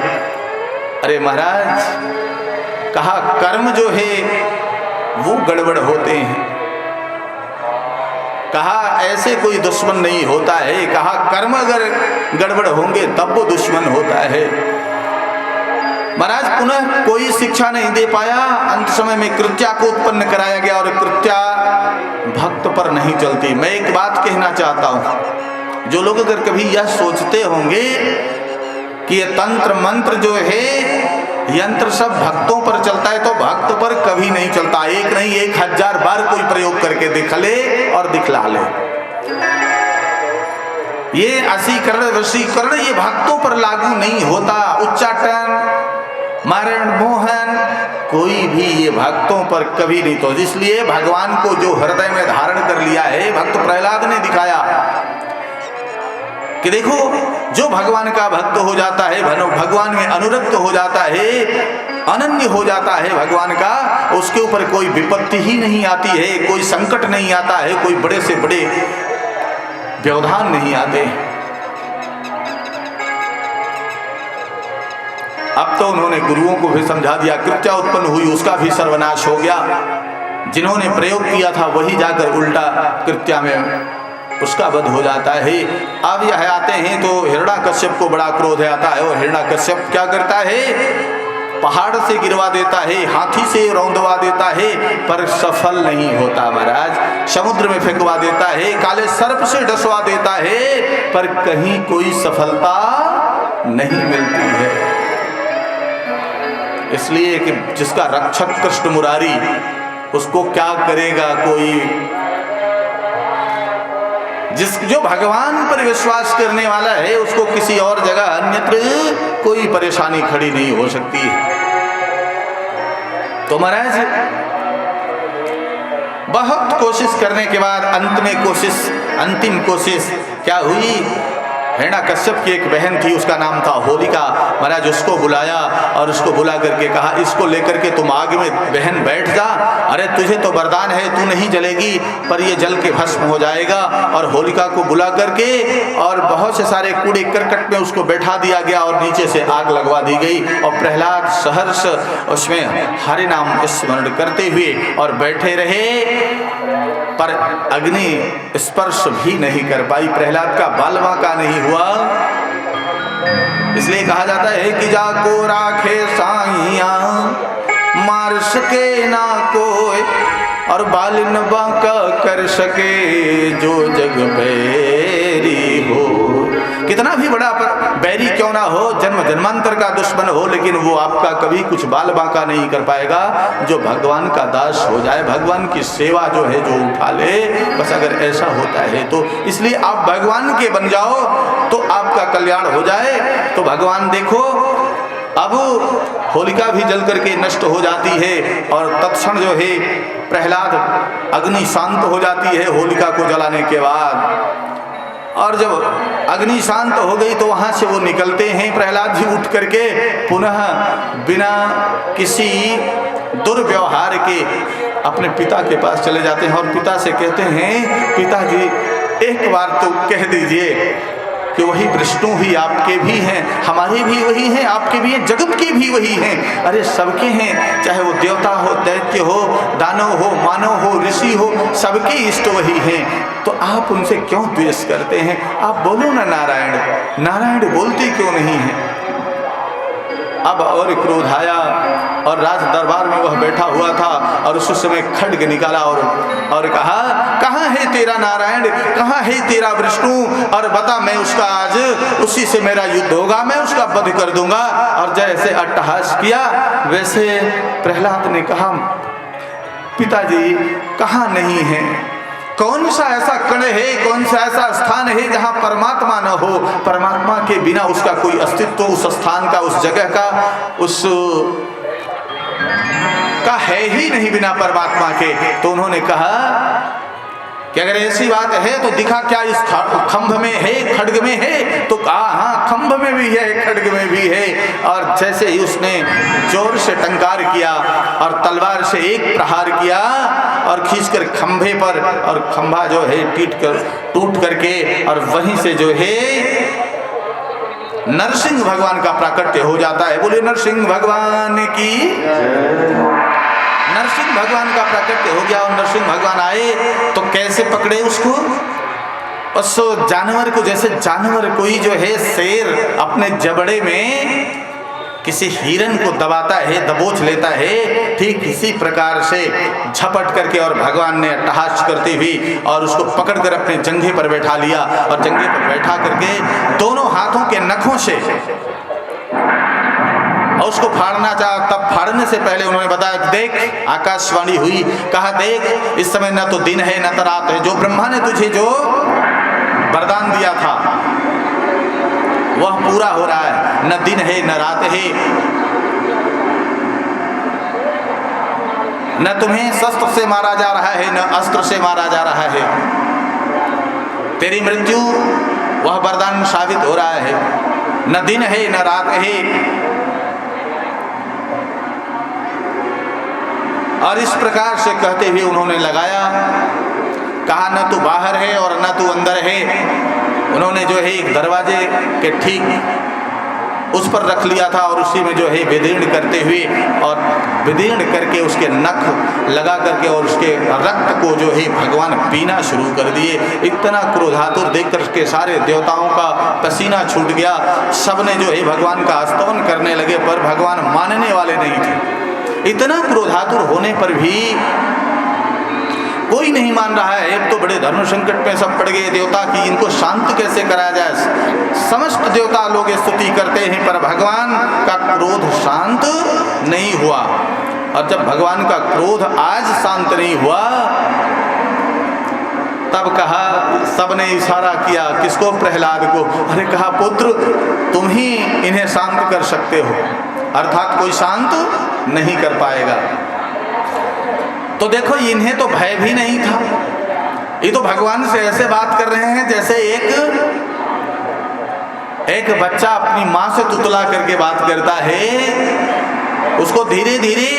अरे महाराज, कहा कर्म जो है वो गड़बड़ होते हैं, कहा ऐसे कोई दुश्मन नहीं होता है, कहा कर्म अगर गड़बड़ होंगे तब वो दुश्मन होता है। महाराज पुनः कोई शिक्षा नहीं दे पाया, अंत समय में कृत्या को उत्पन्न कराया गया और कृत्या भक्त पर नहीं चलती। मैं एक बात कहना चाहता हूं, जो लोग अगर कभी यह सोचते होंगे कि ये तंत्र मंत्र जो है यंत्र सब भक्तों पर चलता है, तो भक्त पर कभी नहीं चलता। एक नहीं 1000 बार कोई प्रयोग करके दिख ले और दिखला ले। ये असीकरण वशीकरण ये भक्तों पर लागू नहीं होता। उच्चाटन, मारण, मोहन कोई भी ये भक्तों पर कभी नहीं। तो इसलिए भगवान को जो हृदय में धारण कर लिया है, भक्त प्रहलाद ने दिखाया कि देखो जो भगवान का भक्त हो जाता है, भगवान में अनुरक्त हो जाता है, अनन्य हो जाता है भगवान का, उसके ऊपर कोई विपत्ति ही नहीं आती है, कोई संकट नहीं आता है, कोई बड़े से बड़े व्यवधान नहीं आते। अब तो उन्होंने गुरुओं को भी समझा दिया, कृत्या उत्पन्न हुई उसका भी सर्वनाश हो गया। जिन्होंने प्रयोग किया था वही जाकर उल्टा कृत्या में उसका वध हो जाता है। अब यह आते हैं तो हिरण्याकश्यप को बड़ा क्रोध आता है और हिरण्याकश्यप क्या करता है? पहाड़ से गिरवा देता है, हाथी से रौंदवा देता है, पर सफल नहीं होता महाराज। समुद्र में फेंकवा देता है, काले सर्प से डसवा देता है, पर कहीं कोई सफलता नहीं मिलती है। इसलिए कि जिसका रक्षक कृष्ण मुरारी, उसको क्या करेगा कोई? जो भगवान पर विश्वास करने वाला है उसको किसी और जगह अन्यत्र कोई परेशानी खड़ी नहीं हो सकती। तो महाराज बहुत कोशिश करने के बाद अंतिम कोशिश क्या हुई? हिरण्याकश्यप की एक बहन थी, उसका नाम था होलिका। महाराज उसको बुलाया और उसको बुला करके कहा इसको लेकर के तुम आग में बहन बैठ जा। अरे तुझे तो वरदान है, तू नहीं जलेगी पर ये जल के भस्म हो जाएगा। और होलिका को बुला करके और बहुत से सारे कूड़े करकट में उसको बैठा दिया गया और नीचे से आग लगवा दी गई। और प्रहलाद सहर्ष उसमें हरि नाम स्मरण करते हुए और बैठे रहे, पर अग्नि स्पर्श भी नहीं कर पाई। प्रहलाद का बाल बांका नहीं हुआ। इसलिए कहा जाता है कि जाको राखे साइया मार सके ना कोई, और बाल न बांका कर सके जो जग बैरी हो। कितना भी बड़ा बैरी क्यों ना हो, जन्म जन्मांतर का दुश्मन हो, लेकिन वो आपका कभी कुछ बाल बांका नहीं कर पाएगा जो भगवान का दास हो जाए, भगवान की सेवा जो है जो उठा ले। बस अगर ऐसा होता है तो इसलिए आप भगवान के बन जाओ तो आपका कल्याण हो जाए। तो भगवान देखो अब होलिका भी जल करके नष्ट हो जाती है और तत्क्षण जो है प्रहलाद अग्नि शांत हो जाती है होलिका को जलाने के बाद। और जब अग्नि शांत हो गई तो वहां से वो निकलते हैं प्रहलाद जी उठ करके, पुनः बिना किसी दुर्व्यवहार के अपने पिता के पास चले जाते हैं और पिता से कहते हैं पिताजी एक बार तो कह दीजिए कि वही विष्णु ही आपके भी हैं, हमारे भी वही हैं, आपके भी हैं, जगत के भी वही हैं। अरे सबके हैं, चाहे वो देवता हो, दैत्य हो, दानव हो, मानव हो, ऋषि हो, सबके इष्ट वही हैं। तो आप उनसे क्यों द्वेष करते हैं? आप बोलो ना नारायण, नारायण बोलते क्यों नहीं हैं? अब और क्रोध आया और राज दरबार में वह बैठा हुआ था और उस समय खड्ग निकाला और कहा कहाँ है तेरा नारायण, कहाँ है तेरा विष्णु, और बता मैं उसका आज उसी से मेरा युद्ध होगा, मैं उसका वध कर दूंगा। और जैसे अट्टहास किया वैसे प्रहलाद ने कहा पिताजी कहाँ नहीं है, कौन सा ऐसा कण है, कौन सा ऐसा स्थान है जहां परमात्मा न हो, परमात्मा के बिना उसका कोई अस्तित्व उस स्थान का, उस जगह का, उस का है ही नहीं बिना परमात्मा के। तो उन्होंने कहा कि अगर ऐसी बात है तो दिखा क्या इस खंभ में है, खड्ग में है? तो कहा हाँ, खंभ में भी है, खड्ग में भी है। और जैसे ही उसने जोर से टंकार किया और तलवार से एक प्रहार किया और खींचकर खंभे पर, और खंभा जो है टूट करके, और वहीं से जो है नरसिंह भगवान का प्राकट्य हो जाता है। बोले नरसिंह भगवान की। नरसिंह भगवान का प्राकट्य हो गया और नरसिंह भगवान आए तो कैसे पकड़े उसको? उस जानवर को, जैसे जानवर कोई जो है शेर अपने जबड़े में किसी हिरन को दबाता है, दबोच लेता है, ठीक इसी प्रकार से झपट करके और भगवान ने अट्टहास करती हुई और उसको पकड़कर अपने जंघे पर बैठा लिया। और जंघे पर बैठा करके दोनों हाथों के नखों से और उसको फाड़ना चाहा। तब फाड़ने से पहले उन्होंने बताया, देख, आकाशवाणी हुई, कहा देख, इस समय न तो दिन है न तो रात है, जो ब्रह्मा ने तुझे जो वरदान दिया था वह पूरा हो रहा है, न दिन है न रात है, न तुम्हें शस्त्र से मारा जा रहा है न अस्त्र से मारा जा रहा है, तेरी मृत्यु वह वरदान साबित हो रहा है, न दिन है न रात है। और इस प्रकार से कहते हुए उन्होंने लगाया, कहा न तू बाहर है और न तू अंदर है। उन्होंने जो है एक दरवाजे के ठीक उस पर रख लिया था और उसी में जो है विदीर्ण करते हुए और विदीर्ण करके उसके नख लगा करके और उसके रक्त को जो है भगवान पीना शुरू कर दिए। इतना क्रोधातुर देख कर के सारे देवताओं का पसीना छूट गया। सबने जो है भगवान का स्तवन करने लगे, पर भगवान मानने वाले नहीं थे। इतना क्रोधातुर होने पर भी कोई नहीं मान रहा है। अब तो बड़े धर्म संकट में सब पड़ गए देवता की, इनको शांत कैसे कराया जाए। समस्त देवता लोग स्तुति करते हैं पर भगवान का क्रोध शांत नहीं हुआ। और जब भगवान का क्रोध आज शांत नहीं हुआ तब कहा, सबने इशारा किया किसको? प्रहलाद को। अरे कहा, पुत्र तुम ही इन्हें शांत कर सकते हो, अर्थात कोई शांत नहीं कर पाएगा। तो देखो, इन्हें तो भय भी नहीं था, ये तो भगवान से ऐसे बात कर रहे हैं जैसे एक बच्चा अपनी माँ से तुतला करके बात करता है। उसको धीरे धीरे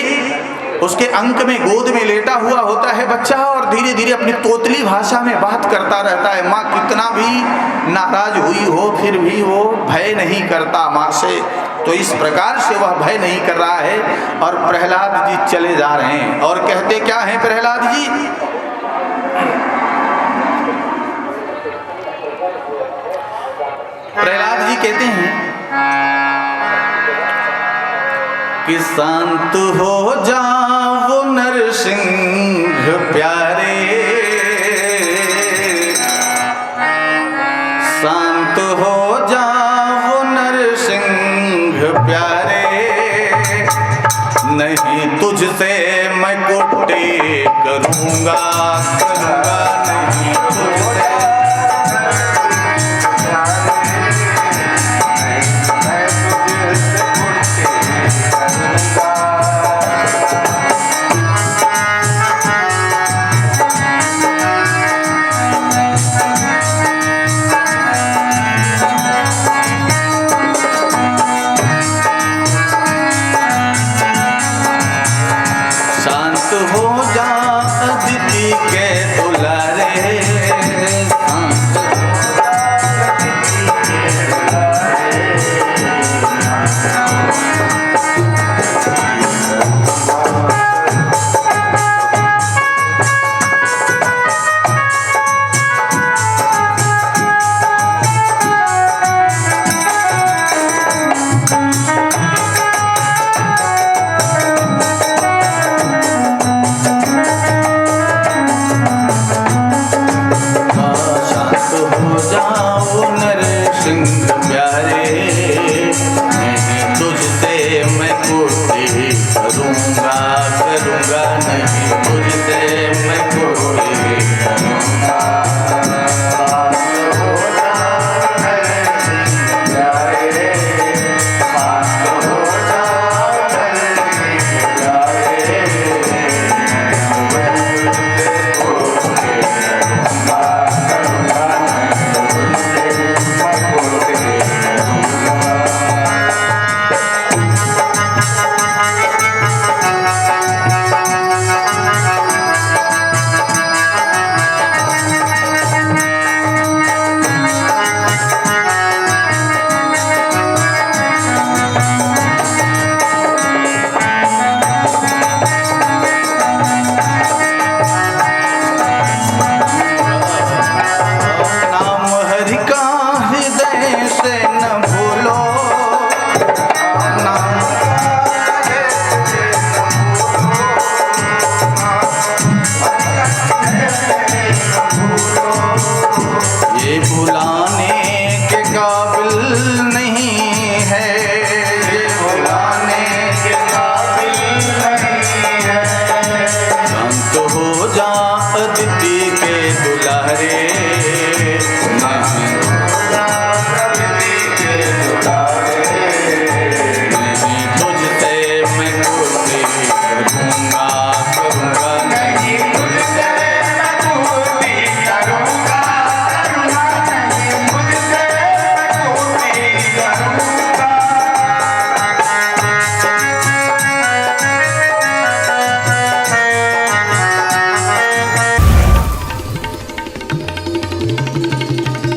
उसके अंक में गोद में लेटा हुआ होता है बच्चा और धीरे धीरे अपनी तोतली भाषा में बात करता रहता है। माँ कितना भी नाराज हुई हो फिर भी वो भय नहीं करता माँ से। तो इस प्रकार से वह भय नहीं कर रहा है। और प्रहलाद जी चले जा रहे हैं और कहते क्या हैं प्रहलाद जी? प्रहलाद जी कहते हैं कि शांत हो जाओ नरसिंह प्यारे, शांत हो जाओ नरसिंह प्यारे, नहीं तुझसे मैं कुट्टी करूँगा नहीं तुझसे। शांत हो